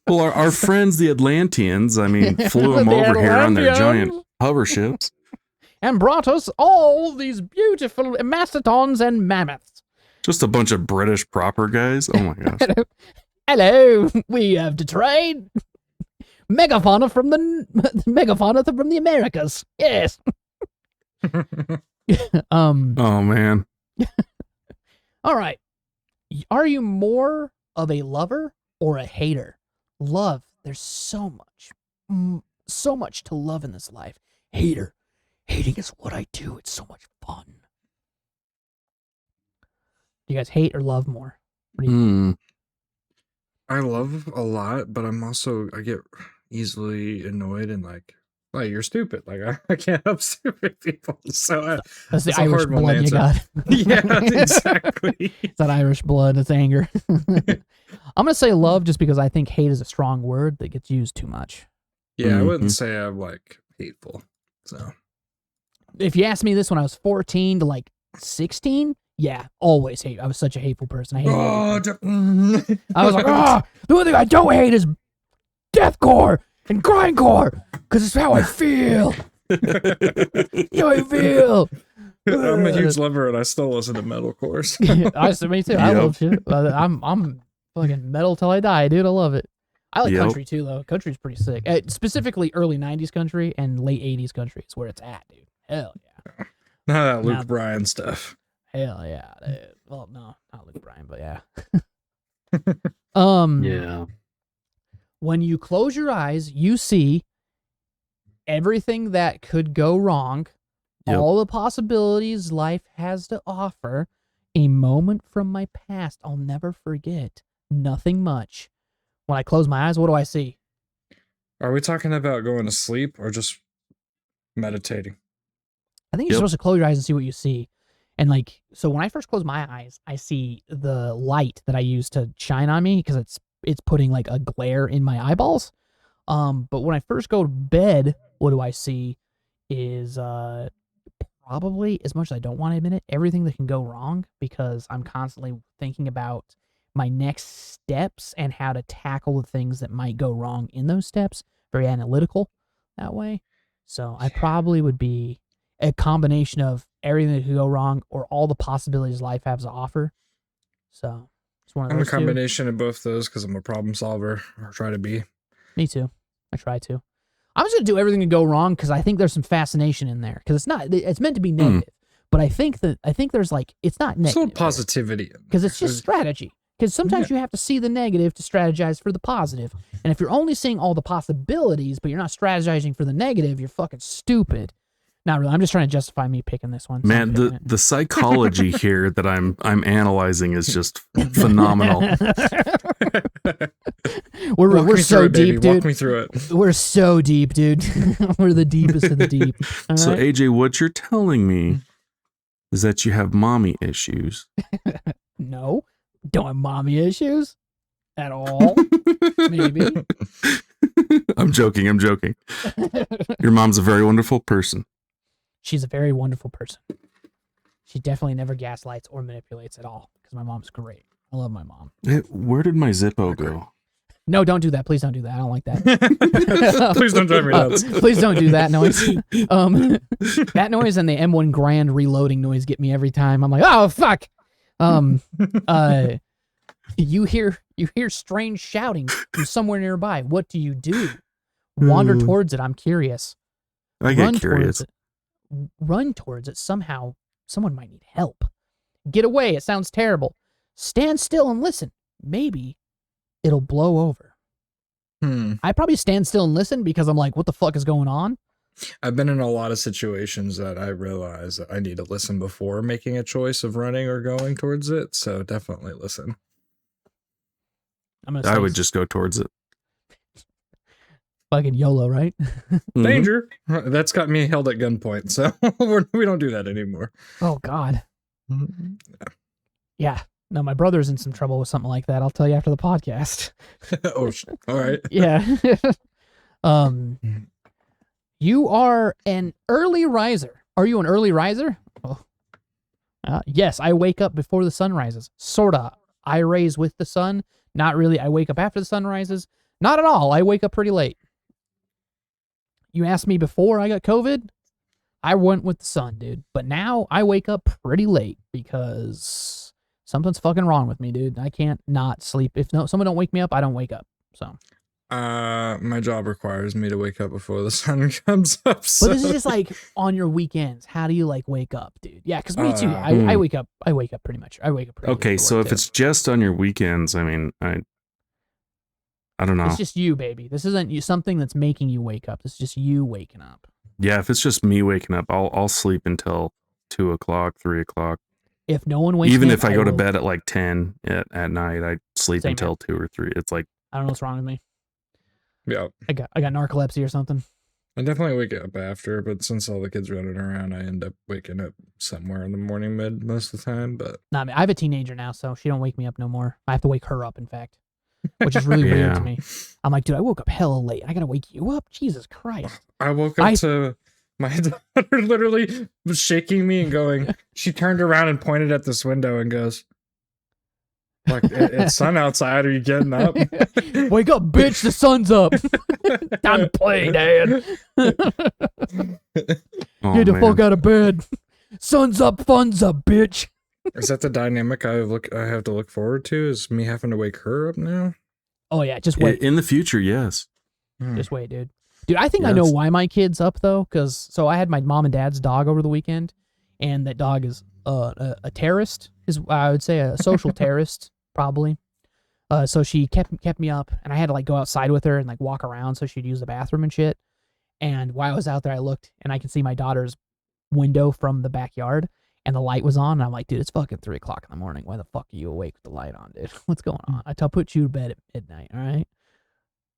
well, our friends, the Atlanteans, I mean, flew them The over here on their Atlanteans. giant hover ships. And brought us all these beautiful mastodons and mammoths. Just a bunch of British proper guys. Oh my gosh. Hello, we have to trade megafauna from the Americas. Yes. Oh man. All right. Are you more of a lover or a hater? Love. There's so much to love in this life. Hater. Hating is what I do. It's so much fun. Do you guys hate or love more? What do you I love a lot, but I get easily annoyed and like, you're stupid. Like I can't help stupid people. So That's the it's a Irish hard one to blood you answer. got. Yeah, exactly. It's that Irish blood. It's anger. I'm going to say love just because I think hate is a strong word that gets used too much. Yeah, I Mhm. wouldn't say I'm like hateful. So If you asked me this when I was 14 to like 16, yeah, always hate. I was such a hateful person. I hated everything. I was like, the only thing I don't hate is deathcore and grindcore because it's how I feel. How I feel. I'm a huge lover and I still listen to metalcores. Me too. I Yep. love shit. I'm fucking metal till I die, dude. I love it. I like Yep. country too, though. Country's pretty sick. Specifically, early '90s country and late '80s country is where it's at, dude. Hell yeah. None of that Luke Now- Bryan stuff. Hell yeah, dude. Well, no, not Luke Bryan, but yeah. Yeah. When you close your eyes, you see everything that could go wrong, Yep. all the possibilities life has to offer, a moment from my past I'll never forget, nothing much. When I close my eyes, what do I see? Are we talking about going to sleep or just meditating? I think you're Yep. supposed to close your eyes and see what you see. And like, so when I first close my eyes, I see the light that I use to shine on me because it's putting like a glare in my eyeballs. But when I first go to bed, what do I see is probably, as much as I don't want to admit it, everything that can go wrong because I'm constantly thinking about my next steps and how to tackle the things that might go wrong in those steps. Very analytical that way. So I probably would be a combination of everything that could go wrong or all the possibilities life has to offer. So it's one of I'm a those two. combination of both those because I'm a problem solver, or try to be. Me too. I try to. I'm just gonna do everything to go wrong because I think there's some fascination in there because it's meant to be negative, but I think there's like it's not There's a negative little positivity. because it's just strategy. Because sometimes you have to see the negative to strategize for the positive, and if you're only seeing all the possibilities but you're not strategizing for the negative, you're fucking stupid. Not really. I'm just trying to justify me picking this one. so I'm Man, picking it. the psychology here that I'm analyzing is just phenomenal. we're Walk me so through it, baby. deep, dude. Walk me through it. We're so deep, dude. We're the deepest of the deep. All So right? AJ, what you're telling me is that you have mommy issues. No, don't have mommy issues at all. Maybe. I'm joking. Your mom's a very wonderful person. She's a very wonderful person. She definitely never gaslights or manipulates at all because my mom's great. I love my mom. Hey, where did my Zippo go? No, don't do that. Please don't do that. I don't like that. Please don't drive me nuts. Please don't do that noise. That noise and the M1 Grand reloading noise get me every time. I'm like, oh fuck. You hear strange shouting from somewhere nearby. What do you do? Wander towards it. I'm curious. I get curious. Towards it. Run towards it. Somehow, someone might need help. Get away. It sounds terrible. Stand still and listen. Maybe it'll blow over. I probably stand still and listen because I'm like, what the fuck is going on? I've been in a lot of situations that I realize that I need to listen before making a choice of running or going towards it. So definitely listen. I'm gonna say I would just go towards it. fucking YOLO, right? Mhm. Danger. That's got me held at gunpoint. So we don't do that anymore. Oh God. Yeah. No, my brother's in some trouble with something like that. I'll tell you after the podcast. Oh, all right. Yeah. You are an early riser. Are you an early riser? Oh. Yes, I wake up before the sun rises. Sorta. I raise with the sun. Not really. I wake up after the sun rises. Not at all. I wake up pretty late. You asked me before I got COVID. I went with the sun, dude. But now I wake up pretty late because something's fucking wrong with me, dude. I can't not sleep. If someone don't wake me up, I don't wake up. So. My job requires me to wake up before the sun comes up. So. But this is just like on your weekends. How do you like wake up, dude? Yeah, because me too. I wake up. I wake up pretty much. I wake up pretty Okay, late for so work, if too. it's just on your weekends, I mean, I don't know. It's just you, baby. This isn't something that's making you wake up. This is just you waking up. Yeah, if it's just me waking up, I'll sleep until 2 o'clock, 3 o'clock. If no one wakes Even me if up, I go to will- bed at like 10 at night, I sleep Same until 2 or 3. It's like, I don't know what's wrong with me. Yeah. I got narcolepsy or something. I definitely wake up after, but since all the kids running around, I end up waking up somewhere in the morning mid most of the time. But Nah, I have a teenager now, so she don't wake me up no more. I have to wake her up, in fact, which is really weird to Yeah. me. I'm like, dude, I woke up hella late. I gotta wake you up? Jesus Christ. I woke up to my daughter literally was shaking me and going, she turned around and pointed at this window and goes, like, it's sun outside. Are you getting up? Wake up, bitch. The sun's up. Time to play, Dad. oh, Get the man. fuck out of bed. Sun's up, fun's up, bitch. Is that the dynamic I have to look forward to? Is me having to wake her up now? Oh, yeah, just wait. In the future, yes. Just wait, dude. Dude, I think I know Yes. why my kid's up, though, because I had my mom and dad's dog over the weekend, and that dog is a terrorist. I would say a social terrorist, probably. So she kept me up, and I had to like go outside with her and like walk around so she'd use the bathroom and shit. And while I was out there, I looked, and I could see my daughter's window from the backyard, and the light was on. And I'm like, dude, it's fucking 3 o'clock in the morning. Why the fuck are you awake with the light on, dude? What's going on? I put you to bed at midnight, all right?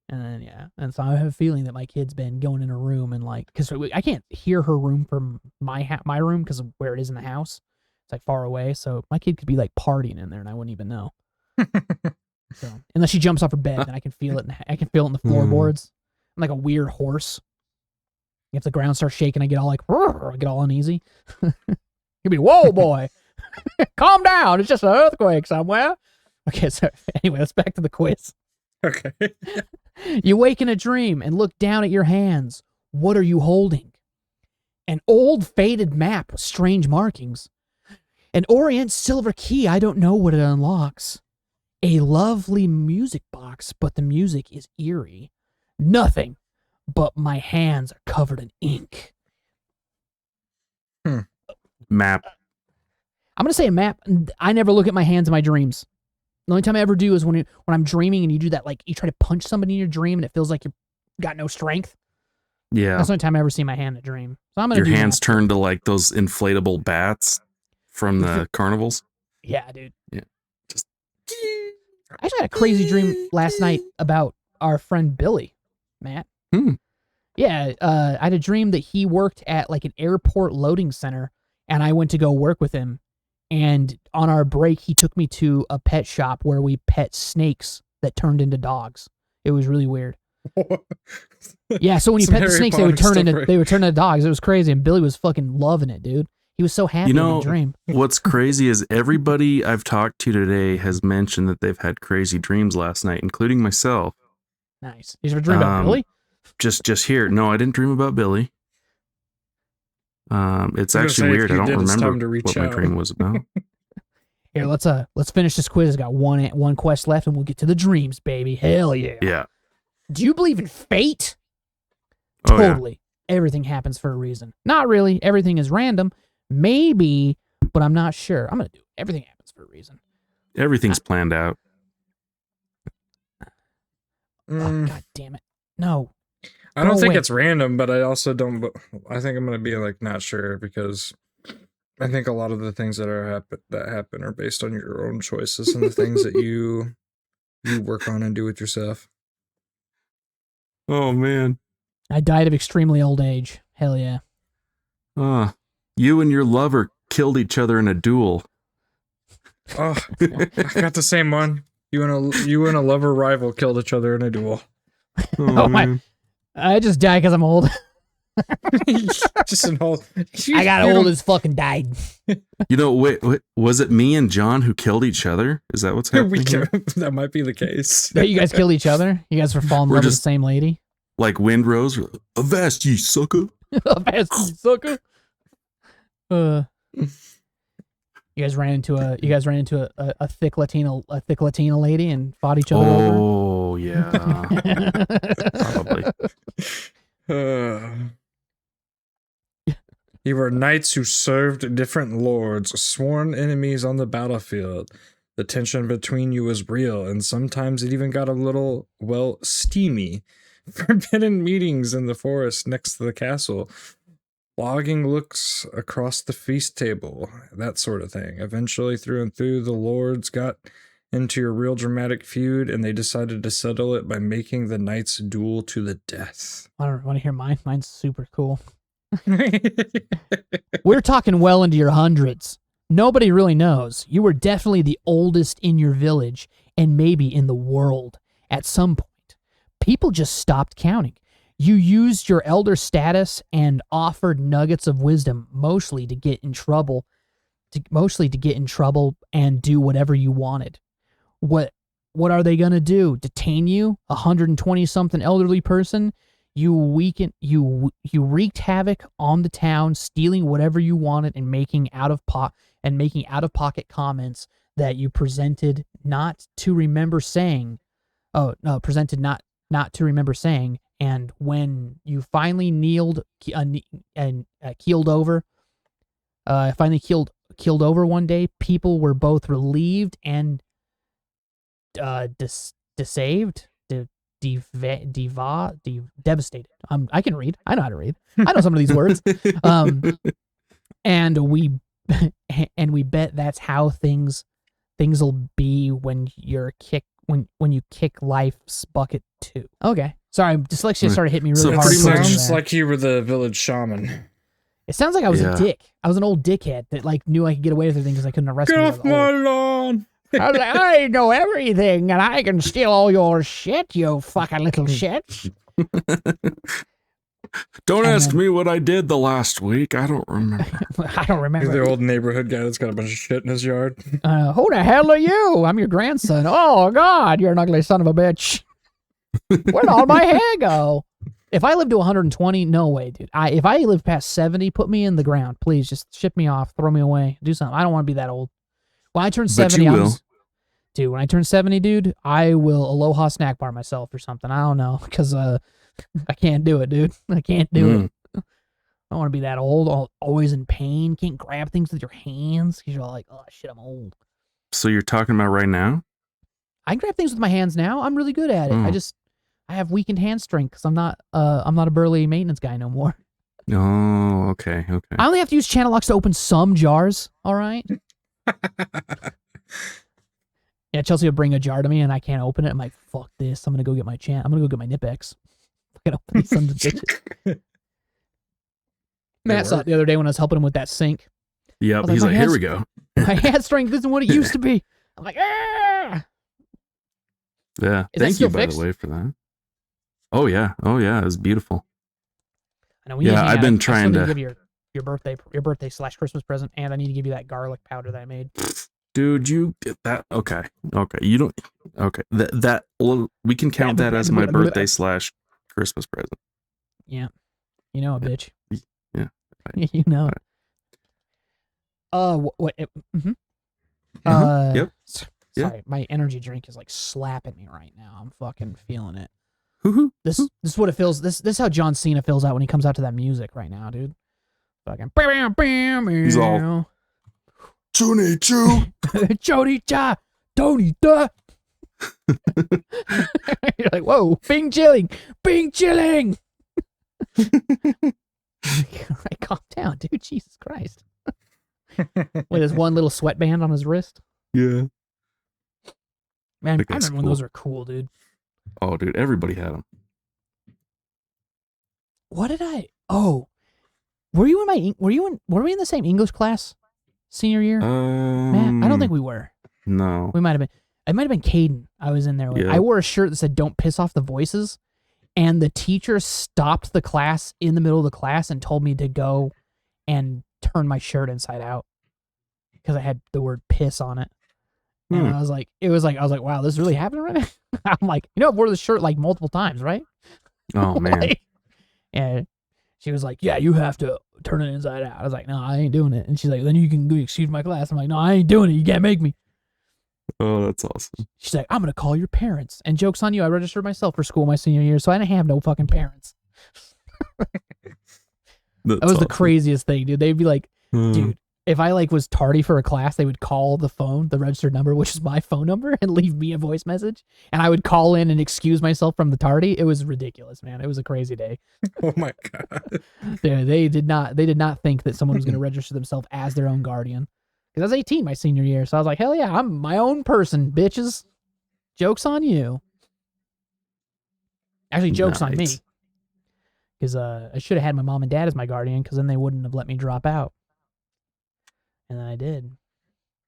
And then, yeah. And so I have a feeling that my kid's been going in her room and like, because I can't hear her room from my room because of where it is in the house. It's like far away. So my kid could be like partying in there and I wouldn't even know. So unless she jumps off her bed, then I can feel it. I can feel it in the floorboards. I'm like a weird horse. If the ground starts shaking, I get all like, I get all uneasy. You'll be, whoa, boy. Calm down. It's just an earthquake somewhere. Okay, so anyway, let's back to the quiz. Okay. You wake in a dream and look down at your hands. What are you holding? An old faded map with strange markings. An Orient silver key, I don't know what it unlocks. A lovely music box, but the music is eerie. Nothing, but my hands are covered in ink. Map. I'm going to say a map. I never look at my hands in my dreams. The only time I ever do is when I'm dreaming and you do that, like you try to punch somebody in your dream and it feels like you've got no strength. Yeah. That's the only time I ever see my hand in a dream. So I'm going to Your do hands map. turn to like those inflatable bats from the carnivals. Yeah, dude. Yeah. Just. I actually had a crazy dream last night about our friend Billy, Matt. Yeah, I had a dream that he worked at like an airport loading center, and I went to go work with him. And on our break, he took me to a pet shop where we pet snakes that turned into dogs. It was really weird. Yeah, so when you Some pet the Harry snakes, Potter stuff, they right? would turn into dogs. It was crazy, and Billy was fucking loving it, dude. He was so happy You in know, the dream. what's crazy is everybody I've talked to today has mentioned that they've had crazy dreams last night, including myself. Nice. You ever dream about Billy? Just here. No, I didn't dream about Billy. It's I was gonna actually say, if weird. I you don't did, it's time to remember reach what my out. dream was about. Here, let's finish this quiz. It's got one quest left, and we'll get to the dreams, baby. Hell yeah. Yeah. Do you believe in fate? Oh, yeah. Totally. Everything happens for a reason. Not really. Everything is random. Maybe, but I'm not sure. I'm going to do it. Everything happens for a reason. Everything's planned out. Oh, God damn it. No. I don't Go think away. it's random, but I also don't. I think I'm gonna be like not sure because I think a lot of the things that happen are based on your own choices and the things that you work on and do with yourself. Oh man. I died of extremely old age. Hell yeah. You and your lover killed each other in a duel. Oh, I got the same one. You and a lover rival killed each other in a duel. Oh my! I just died because I'm old. Just an old. I got old as fucking died. You know, wait, was it me and John who killed each other? Is that what's happening? That might be the case. That you guys killed each other? You guys were falling in love with the same lady? Like Windrose, avast ye sucker! Avast ye sucker! You guys ran into a thick Latina lady and fought each other over. Oh yeah, probably. You were knights who served different lords, sworn enemies on the battlefield. The tension between you was real, and sometimes it even got a little, well, steamy. Forbidden meetings in the forest next to the castle. Logging looks across the feast table, that sort of thing. Eventually, through and through, the lords got into a real dramatic feud, and they decided to settle it by making the knights duel to the death. Want to hear mine? Mine's super cool. We're talking well into your hundreds. Nobody really knows. You were definitely the oldest in your village, and maybe in the world. At some point, people just stopped counting. You used your elder status and offered nuggets of wisdom, mostly to get in trouble and do whatever you wanted. What are they gonna do? Detain you? 120-something elderly person? You wreaked havoc on the town, stealing whatever you wanted and making out of pocket comments that you presented not to remember saying. Not to remember saying. And when you finally keeled over one day, people were both relieved and devastated. I can read. I know how to read. I know some of these words. And we bet that's how things'll be when you kick life's bucket too. Okay. Sorry, dyslexia started hitting me really So hard. pretty much- Sounds like you were the village shaman. It sounds like I was Yeah. a dick. I was an old dickhead that like knew I could get away with everything because I couldn't arrest Get me. off my lawn! I was like, I know everything and I can steal all your shit, you fucking little shit. Don't And ask then- me what I did the last week. I don't remember. I don't You're remember. the old neighborhood guy that's got a bunch of shit in his yard. Who the hell are you? I'm your grandson. Oh, God, you're an ugly son of a bitch. Where'd all my hair go? If I live to 120, no way, dude. If I live past 70, put me in the ground. Please, just ship me off. Throw me away. Do something. I don't want to be that old. When I turn 70, you will. Dude, when I turn 70, dude, I will Aloha snack bar myself or something. I don't know, because I can't do it, dude. I can't do it. I don't want to be that old, always in pain. Can't grab things with your hands because you're all like, oh, shit, I'm old. So you're talking about right now? I can grab things with my hands now. I'm really good at it. I have weakened hand strength because I'm not a burly maintenance guy no more. Oh, okay. I only have to use channel locks to open some jars. All right. Yeah, Chelsea will bring a jar to me and I can't open it. I'm like, fuck this. I'm gonna go get my I'm gonna go get my Nip-X. Fucking open these sons of bitches. Matt saw it the other day when I was helping him with that sink. Yep. like, He's my like, here hands- we go. My hand strength isn't what it used to be. I'm like, ah! Yeah. Is that Thank you, still by fixed? the way, for that. Oh yeah. It was beautiful. I know we Yeah, need to hang I've out. been I still trying need to- give you your birthday / Christmas present, and I need to give you that garlic powder that I made. Dude, you did that. Okay. You don't. Okay. Well, we can count that as my birthday / Christmas present. Yeah, you know it, bitch. Yeah. You know it. What? Yep. Sorry, my energy drink is like slapping me right now. I'm fucking feeling it. Hoo-hoo. This is what it feels. This is how John Cena feels out when he comes out to that music right now, dude. Fucking. He's all- Johnny Choo. Jody cha, Tony da. You're like, whoa, Bing chilling. Right, calm down, dude. Jesus Christ. With his one little sweatband on his wrist. Yeah. Man, That I guy's remember when cool. those were cool, dude. Oh, dude, everybody had them. What did I? Oh, were you in my? Were we in the same English class senior year? Man, I don't think we were. No. We might have been. It might have been Caden. I was in there with. Yeah. I wore a shirt that said "Don't piss off the voices," and the teacher stopped the class in the middle of the class and told me to go and turn my shirt inside out because I had the word "piss" on it. And I was like, wow, this is really happening right now. I'm like, I've worn this shirt like multiple times, right? Oh, man. Like, and she was like, yeah, you have to turn it inside out. I was like, no, I ain't doing it. And she's like, then you can go excuse my class. I'm like, no, I ain't doing it. You can't make me. Oh, that's awesome. She's like, I'm going to call your parents. And joke's on you, I registered myself for school my senior year, so I didn't have no fucking parents. That was the craziest thing, dude. They'd be like, dude, if I was tardy for a class, they would call the phone, the registered number, which is my phone number, and leave me a voice message. And I would call in and excuse myself from the tardy. It was ridiculous, man. It was a crazy day. Oh my God. They did not think that someone was going to register themselves as their own guardian. Because I was 18 my senior year, so I was like, hell yeah, I'm my own person, bitches. Joke's on you. Actually, joke's on me. Because I should have had my mom and dad as my guardian, because then they wouldn't have let me drop out. And then I did.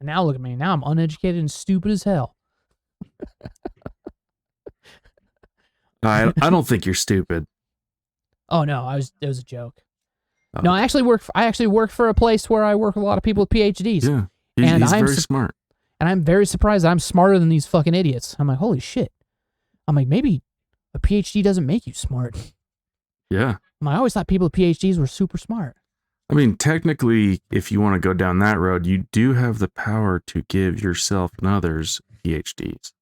And now look at me. Now I'm uneducated and stupid as hell. I don't think you're stupid. Oh no, it was a joke. Oh. No, I actually work for a place where I work with a lot of people with PhDs. Yeah. He's very smart. And I'm very surprised that I'm smarter than these fucking idiots. I'm like, holy shit. I'm like, maybe a PhD doesn't make you smart. Yeah. I always thought people with PhDs were super smart. I mean, technically, if you want to go down that road, you do have the power to give yourself and others PhDs.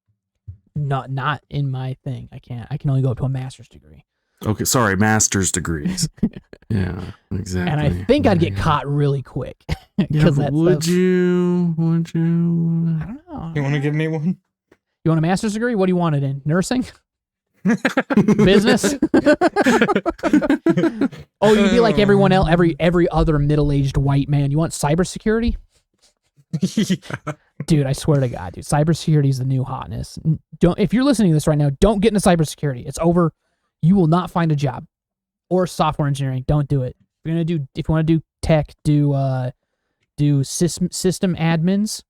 Not in my thing. I can't. I can only go up to a master's degree. Okay, sorry, master's degrees. Yeah, exactly. And I think I'd get caught really quick. Yeah, but would you? I don't know. You want to give me one? You want a master's degree? What do you want it in? Nursing? Business? Oh, you'd be like everyone else, every other middle-aged white man. You want cybersecurity? Yeah. Dude, I swear to God, dude, cybersecurity is the new hotness. If you're listening to this right now, don't get into cybersecurity. It's over. You will not find a job or software engineering. Don't do it. If you want to do tech, do system admins.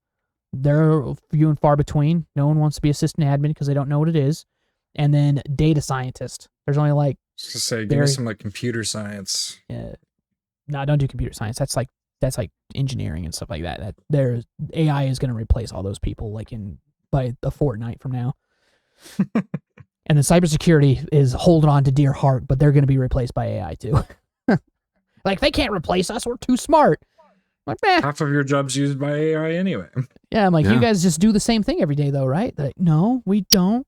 They're few and far between. No one wants to be a system admin because they don't know what it is. And then data scientist. There's only like. I was gonna say, give me some computer science. No, don't do computer science. That's like engineering and stuff like that. AI is going to replace all those people by a fortnight from now. And then cybersecurity is holding on to dear heart, but they're going to be replaced by AI too. Like, they can't replace us. We're too smart. Like, man. Half of your job's used by AI anyway. Yeah, I'm like, you guys just do the same thing every day though, right? They're like, no, we don't.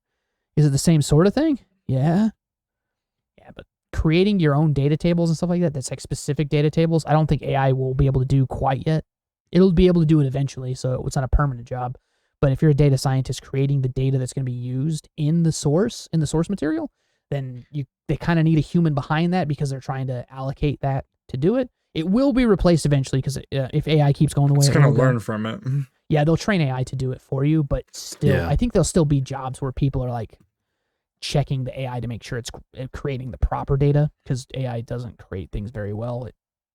Is it the same sort of thing? Yeah. Yeah, but creating your own data tables and stuff like that's like specific data tables, I don't think AI will be able to do quite yet. It'll be able to do it eventually, so it's not a permanent job. But if you're a data scientist creating the data that's going to be used in the source material, then they kind of need a human behind that because they're trying to allocate that to do it. It will be replaced eventually because if AI keeps going the way it's going to learn from it. Yeah, they'll train AI to do it for you, but still, I think there'll still be jobs where people are like checking the AI to make sure it's creating the proper data, because AI doesn't create things very well.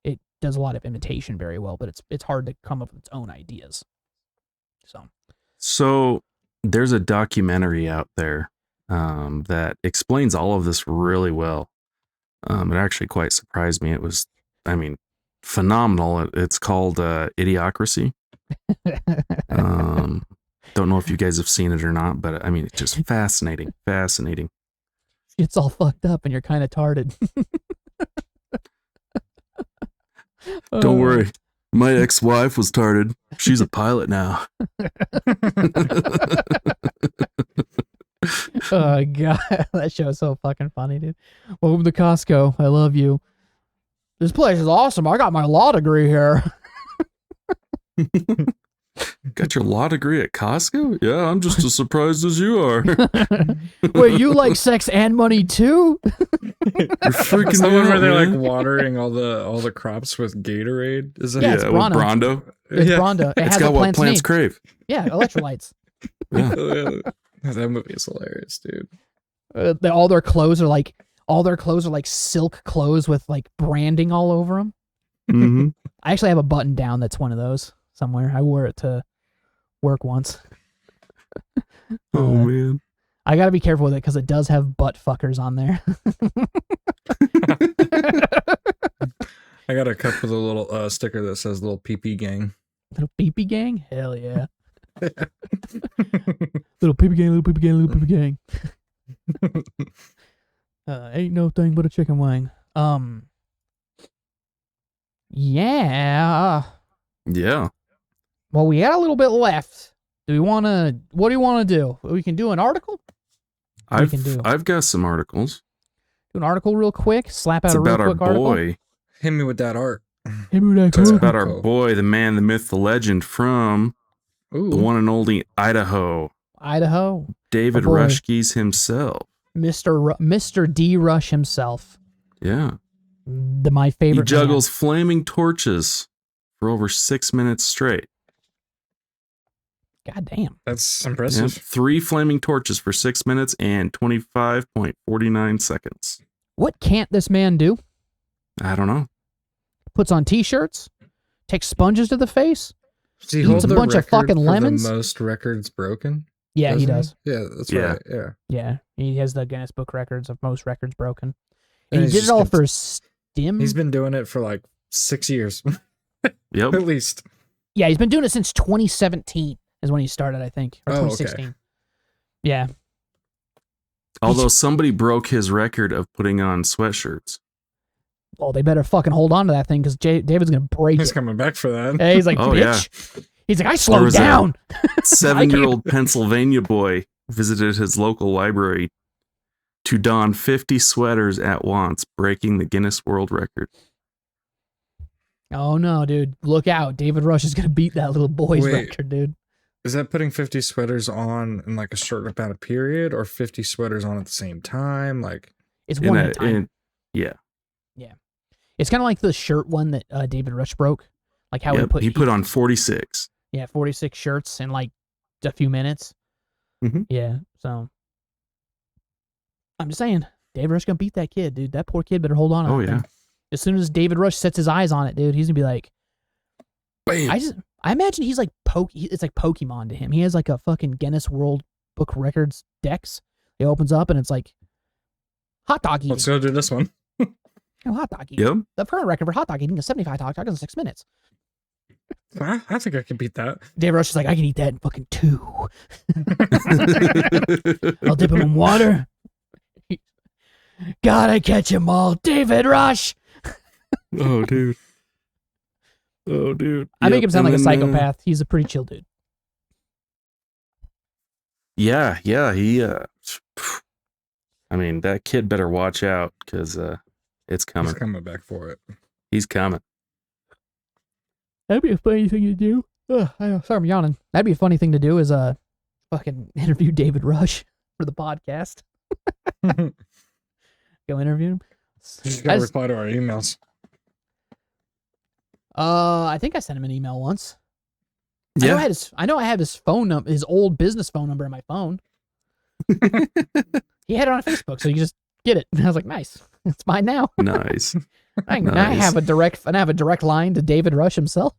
It does a lot of imitation very well, but it's hard to come up with its own ideas. So there's a documentary out there that explains all of this really well. It actually quite surprised me. It was, phenomenal. It's called Idiocracy. Don't know if you guys have seen it or not, but it's just fascinating. It's all fucked up and you're kind of tarded. Don't worry. My ex-wife was tarded. She's a pilot now. Oh, God. That show is so fucking funny, dude. Welcome to Costco. I love you. This place is awesome. I got my law degree here. Got your law degree at Costco? Yeah, I'm just as surprised as you are. Wait, you like sex and money too? You're freaking Someone me where out, they're like man. watering all the crops with Gatorade. Is that Yeah, it's with Bronto. Brondo. It's Bronda. It It's has got a what plants need. crave. Yeah, electrolytes. Yeah. That movie is hilarious, dude. All their clothes are like silk clothes with like branding all over them. Mm-hmm. I actually have a button down that's one of those somewhere. I wore it to work once. Oh man. I got to be careful with it because it does have butt fuckers on there. I got a cup with a little sticker that says "Little PP Gang." Little peepee gang? Hell yeah. Little peepee gang, little peepee gang, little peepee gang. Ain't no thing but a chicken wing. Yeah. Yeah. Well, we got a little bit left. What do you want to do? We can do an article? I've got some articles. Do an article real quick? Slap out It's a real about our quick article? boy. Hit me with that art. It's about our boy, the man, the myth, the legend from the Ooh, one and only Idaho. Idaho. David boy. Rushkes himself. Mr. D. Rush himself. Yeah. My He favorite juggles flaming torches for over 6 minutes straight. man. God damn. that's Yeah. impressive. 3 flaming torches for 6 minutes and 25.49 seconds. What can't this man do? I don't know. Puts on t-shirts, takes sponges to the face. Does he Eats hold a the bunch of record fucking for lemons? The most records broken. Yeah, he doesn't does. Yeah, that's Yeah. right. Yeah. Yeah, he has the Guinness Book Records of most records broken. And And he he's did it just all cont- for Stim. He's been doing it for like 6 years, Yep. at least. Yeah, he's been doing it since 2017 is when he started, I think, or Oh, okay. 2016. Yeah. Although somebody broke his record of putting on sweatshirts. Well, they better fucking hold on to that thing because David's gonna break He's it. coming back for that. Hey, he's like, Oh, bitch. He's like, I There slowed was a- down. 7-year-old Pennsylvania boy visited his local library to don 50 sweaters at once, breaking the Guinness World Record. Oh no, dude! Look out! David Rush is gonna beat that little boy's Wait. record, dude. Is that putting 50 sweaters on in like a short amount of period, or 50 sweaters on at the same time? Like, It's one at a time. Yeah. It's kind of like the shirt one that David Rush broke. Like how Yep, he put on 46. 46 shirts in like a few minutes. Mhm. Yeah, so I'm just saying, David Rush gonna beat that kid, dude. That poor kid better hold on. To Oh, that yeah. thing. As soon as David Rush sets his eyes on it, dude, he's gonna be like, Bam. I imagine he's like it's like Pokemon to him. He has like a fucking Guinness World Book Records decks. It opens up and it's like hot dog eating. let's go do this one. Hot dog eating. Yep. The current record for hot dog eating is 75 hot dogs in 6 minutes. I think I can beat that. David Rush is like, I can eat that in fucking 2. I'll dip him in water. Gotta catch 'em all, David Rush. Oh, dude. Oh, dude. I make Yep, him sound like and a then, psychopath. He's a pretty chill dude. Yeah. He, I mean, that kid better watch out because it's coming. He's coming back for it. He's coming. That'd be a funny thing to do. Sorry, I'm yawning. That'd be a funny thing to do is fucking interview David Rush for the podcast. Go interview him. He's got to reply to our emails. I think I sent him an email once. Yeah. I know I have his phone number, his old business phone number in my phone. He had it on Facebook, so you just get it. And I was like, nice. It's mine now. Nice. I Nice. have a direct line to David Rush himself.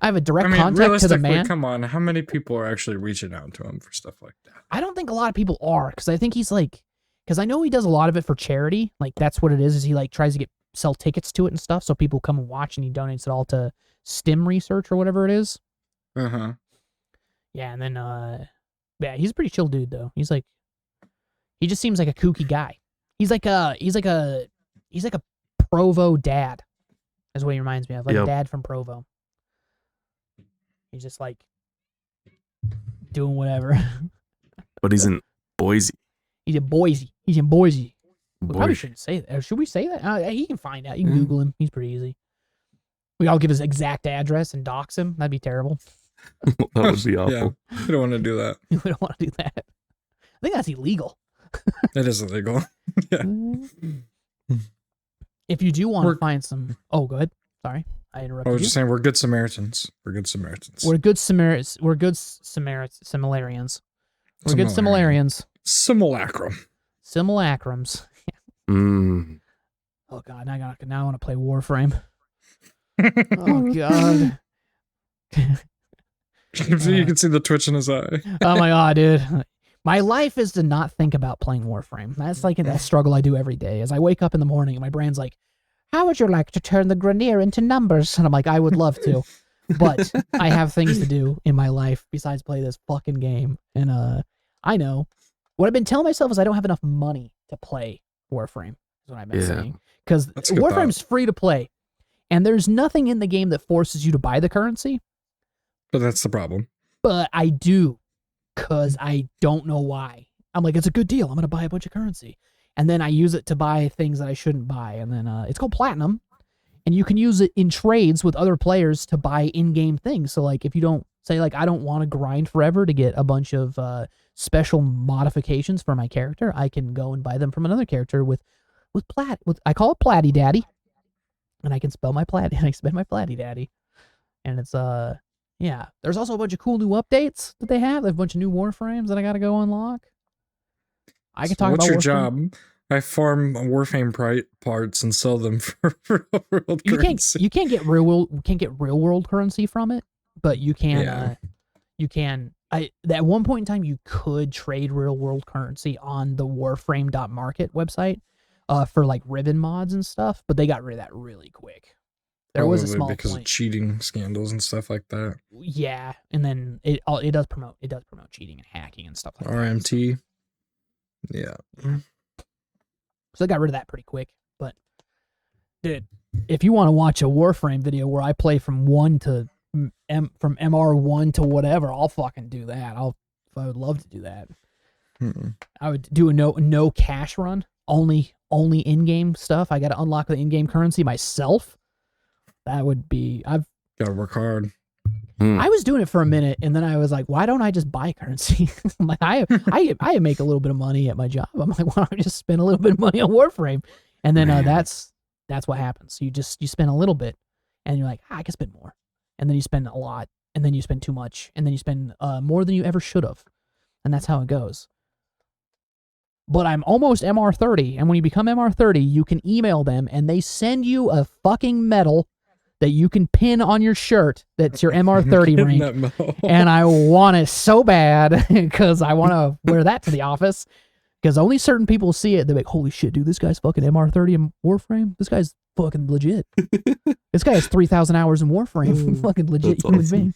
I have a direct contact to the realistically, man. come on. How many people are actually reaching out to him for stuff like that? I don't think a lot of people are, because I think he's like, because I know he does a lot of it for charity. Like that's what it is he like tries to sell tickets to it and stuff, so people come and watch, and he donates it all to STEM research or whatever it is. Uh-huh. Yeah, and then yeah, he's a pretty chill dude though. He's like, he just seems like a kooky guy. He's like a Provo dad. Is what he reminds me of, like a Yep. dad from Provo. He's just like doing whatever. But he's in Boise. He's in Boise. We probably Boise. shouldn't say that. Should we say that? He can find out. You can Mm. Google him. He's pretty easy. We all give his exact address and dox him. That'd be terrible. That would be awful. Yeah, we don't want to do that. We don't want to do that. I think that's illegal. It is illegal. Yeah. If you do want to find some, oh, go ahead. Sorry, I interrupted I was you. just saying we're good Samaritans. We're good Samaritans. We're good Samaritans. We're good Similarians. We're good Similarians. Simulacrum. Simulacrums. Mm. Oh god, now I want to play Warframe. Oh god. You can see the twitch in his eye. Oh my god, dude. My life is to not think about playing Warframe. That's like a struggle I do every day. As I wake up in the morning and my brain's like, how would you like to turn the Grenier into numbers? And I'm like, I would love to. But I have things to do in my life besides play this fucking game. And I know. What I've been telling myself is I don't have enough money to play Warframe, is what I've been saying. Because Warframe's free to play. And there's nothing in the game that forces you to buy the currency. But that's the problem. But I do. Because I don't know why. I'm like, it's a good deal. I'm going to buy a bunch of currency. And then I use it to buy things that I shouldn't buy. And then it's called Platinum. And you can use it in trades with other players to buy in-game things. So, like, if you don't, say, like, I don't want to grind forever to get a bunch of special modifications for my character, I can go and buy them from another character with I call it Platty Daddy. And I can spend my Platty Daddy. And it's, yeah. There's also a bunch of cool new updates that they have. They have a bunch of new Warframes that I got to go unlock. I can talk about what's your Warframe. job? I farm Warframe parts and sell them for real world currency. You can't get real world currency from it, but you can. At one point in time, you could trade real world currency on the Warframe.market website, for like ribbon mods and stuff. But they got rid of that really quick. There was a small because point. of cheating scandals and stuff like that. Yeah, and then it does promote cheating and hacking and stuff like that. RMT. Yeah. So I got rid of that pretty quick. But dude, if you want to watch a Warframe video where I play from from MR1 to whatever, I'll fucking do that. I would love to do that. I would do a no cash run, only in-game stuff. I got to unlock the in-game currency myself. That would be, Gotta work hard. I was doing it for a minute, and then I was like, why don't I just buy currency? I'm like, I make a little bit of money at my job. I'm like, why don't I just spend a little bit of money on Warframe? And then that's what happens. You spend a little bit, and you're like, I can spend more. And then you spend a lot, and then you spend too much, and then you spend more than you ever should have. And that's how it goes. But I'm almost MR30, and when you become MR30, you can email them, and they send you a fucking medal that you can pin on your shirt that's your MR30 rank. And I want it so bad because I want to wear that to the office because only certain people see it. They're like, holy shit, dude, this guy's fucking MR30 in Warframe. This guy's fucking legit. This guy has 3,000 hours in Warframe. Fucking legit human being.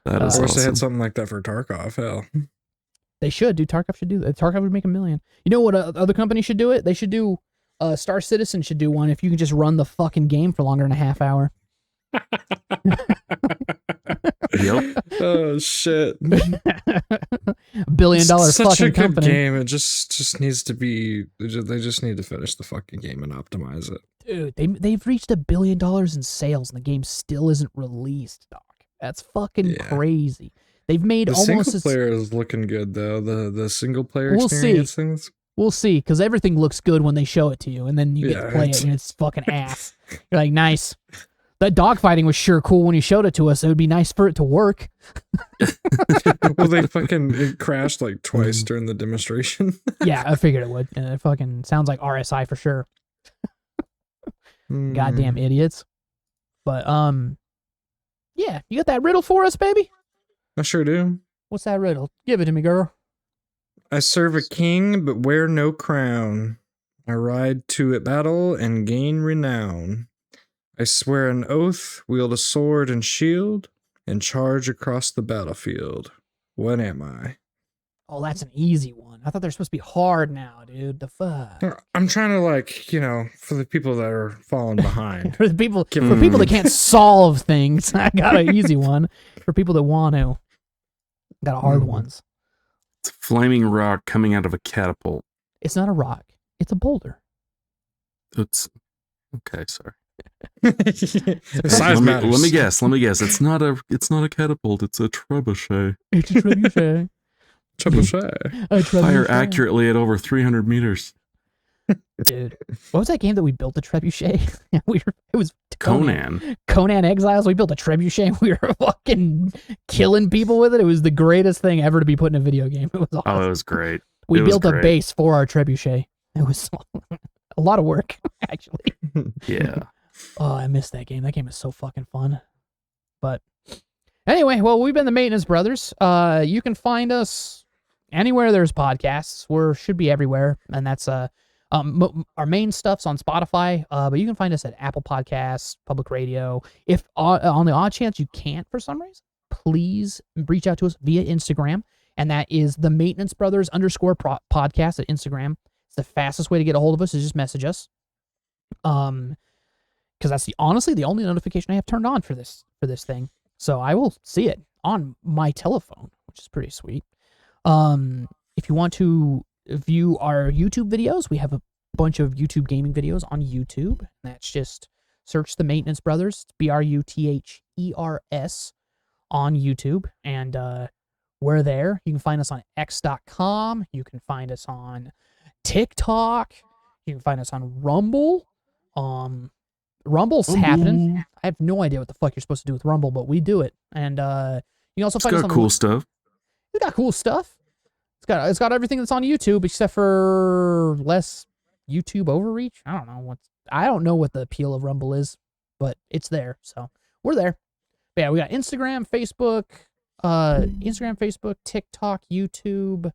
That is I wish awesome. they had something like that for Tarkov. Hell. They should, dude. Tarkov should do that. Tarkov would make $1 million. You know what other companies should do it? They should do Star Citizen should do one if you can just run the fucking game for longer than a half hour. Yep. Oh shit. $1 billion Such fucking a good company. game. It just needs to be. They just need to finish the fucking game and optimize it. Dude, they've reached $1 billion in sales and the game still isn't released, Doc. That's fucking crazy. They've made The almost single player is looking good though. The single player We'll experience see. things. We'll see, because everything looks good when they show it to you, and then you get to play it, and it's fucking ass. You're like, nice. That dogfighting was sure cool when you showed it to us. It would be nice for it to work. Well, it crashed like twice during the demonstration. Yeah, I figured it would. And it fucking sounds like RSI for sure. Goddamn idiots. But, yeah, you got that riddle for us, baby? I sure do. What's that riddle? Give it to me, girl. I serve a king, but wear no crown. I ride to a battle and gain renown. I swear an oath, wield a sword and shield, and charge across the battlefield. What am I? Oh, that's an easy one. I thought they're supposed to be hard now, dude. The fuck? I'm trying to for the people that are falling behind. For people that can't solve things, I got an easy one. For people that want to, got hard ones. It's a flaming rock coming out of a catapult. It's not a rock. It's a boulder. It's okay. Sorry. Size matters. Let me guess. It's not a catapult. It's a trebuchet. It's a trebuchet. Trebuchet. A trebuchet. Fire accurately at over 300 meters. Dude, what was that game that we built a trebuchet? It was Conan. Conan Exiles. We built a trebuchet and we were fucking killing people with it. It was the greatest thing ever to be put in a video game. It was awesome. Oh, it was great. We It was built a great. base for our trebuchet. It was a lot of work, actually. Yeah. Oh, I missed that game. That game is so fucking fun. But anyway, well, we've been the Maintenance Brothers. You can find us anywhere there's podcasts. We should be everywhere, and that's our main stuff's on Spotify. But you can find us at Apple Podcasts, Public Radio. If on the odd chance you can't for some reason, please reach out to us via Instagram, and that is the Maintenance Brothers _podcast at Instagram. It's the fastest way to get a hold of us is just message us. Because that's honestly the only notification I have turned on for this thing. So I will see it on my telephone, which is pretty sweet. If you want to view our YouTube videos, we have a bunch of YouTube gaming videos on YouTube. That's just search the Maintenance Brothers, BRUTHERS on YouTube, and we're there. You can find us on X.com. You can find us on TikTok. You can find us on Rumble. Rumble's happening. I have no idea what the fuck you're supposed to do with Rumble, but we do it. And you can also It's find us got on cool stuff. It's got cool stuff. It's got everything that's on YouTube except for less YouTube overreach. I don't know what the appeal of Rumble is, but it's there. So we're there. But yeah, we got Instagram, Facebook, TikTok, YouTube,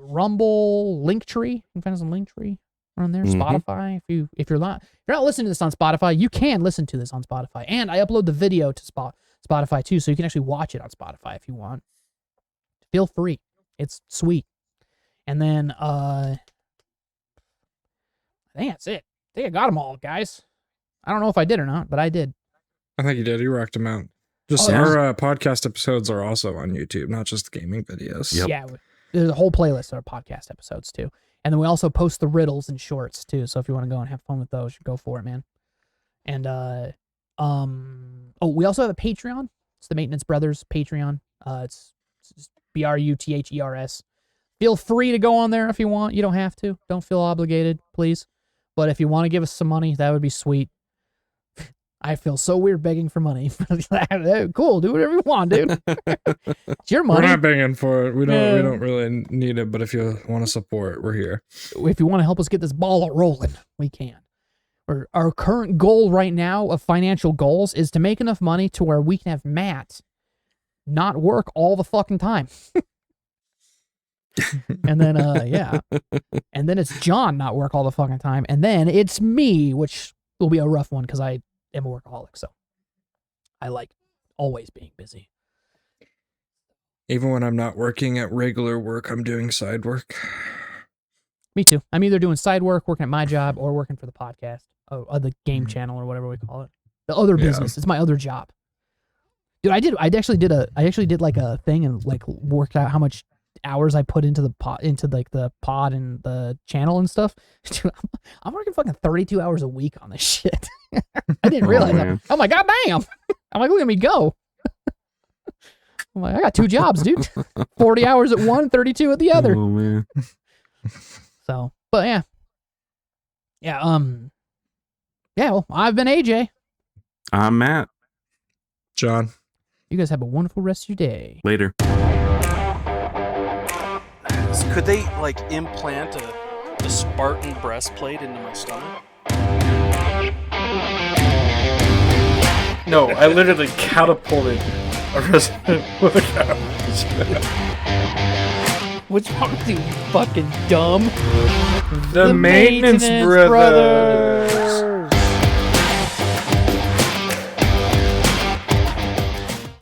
Rumble, Linktree. You can find us on Linktree. On there, Spotify. If you're not listening to this on Spotify, you can listen to this on Spotify, and I upload the video to Spotify too, so you can actually watch it on Spotify if you want. Feel free, it's sweet. And then I think that's it. I think I got them all, guys. I don't know if I did or not, but I did. I think you did. You rocked them out. Just our podcast episodes are also on YouTube, not just the gaming videos. Yep. Yeah, there's a whole playlist of our podcast episodes too. And then we also post the riddles and shorts too. So if you want to go and have fun with those, you go for it, man. And we also have a Patreon. It's the Maintenance Brothers Patreon. It's BRUTHERS. Feel free to go on there if you want. You don't have to. Don't feel obligated, please. But if you want to give us some money, that would be sweet. I feel so weird begging for money. Cool, do whatever you want, dude. It's your money. We're not begging for it. We don't really need it, but if you want to support, we're here. If you want to help us get this ball rolling, we can. Our current goal right now of financial goals is to make enough money to where we can have Matt not work all the fucking time. And then and then it's John not work all the fucking time, and then it's me, which will be a rough one because I am a workaholic, so I like always being busy. Even when I'm not working at regular work, I'm doing side work. Me too. I'm either doing side work, working at my job, or working for the podcast, or the game channel, or whatever we call it. The other business. It's my other job. Dude, I actually did like a thing and like worked out how much hours I put into the pod, the pod and the channel and stuff. Dude, I'm working fucking 32 hours a week on this shit. I didn't realize that. I'm like, God damn. I'm like, look at me go. I'm like, I got 2 jobs, dude. 40 hours at one, 32 at the other. Oh man. So, but yeah. Yeah, well, I've been AJ. I'm Matt. John. You guys have a wonderful rest of your day. Later. Could they like implant a Spartan breastplate into my stomach? No, I literally catapulted a resident with a catapult. What's wrong with you, fucking dumb? The Maintenance Brothers.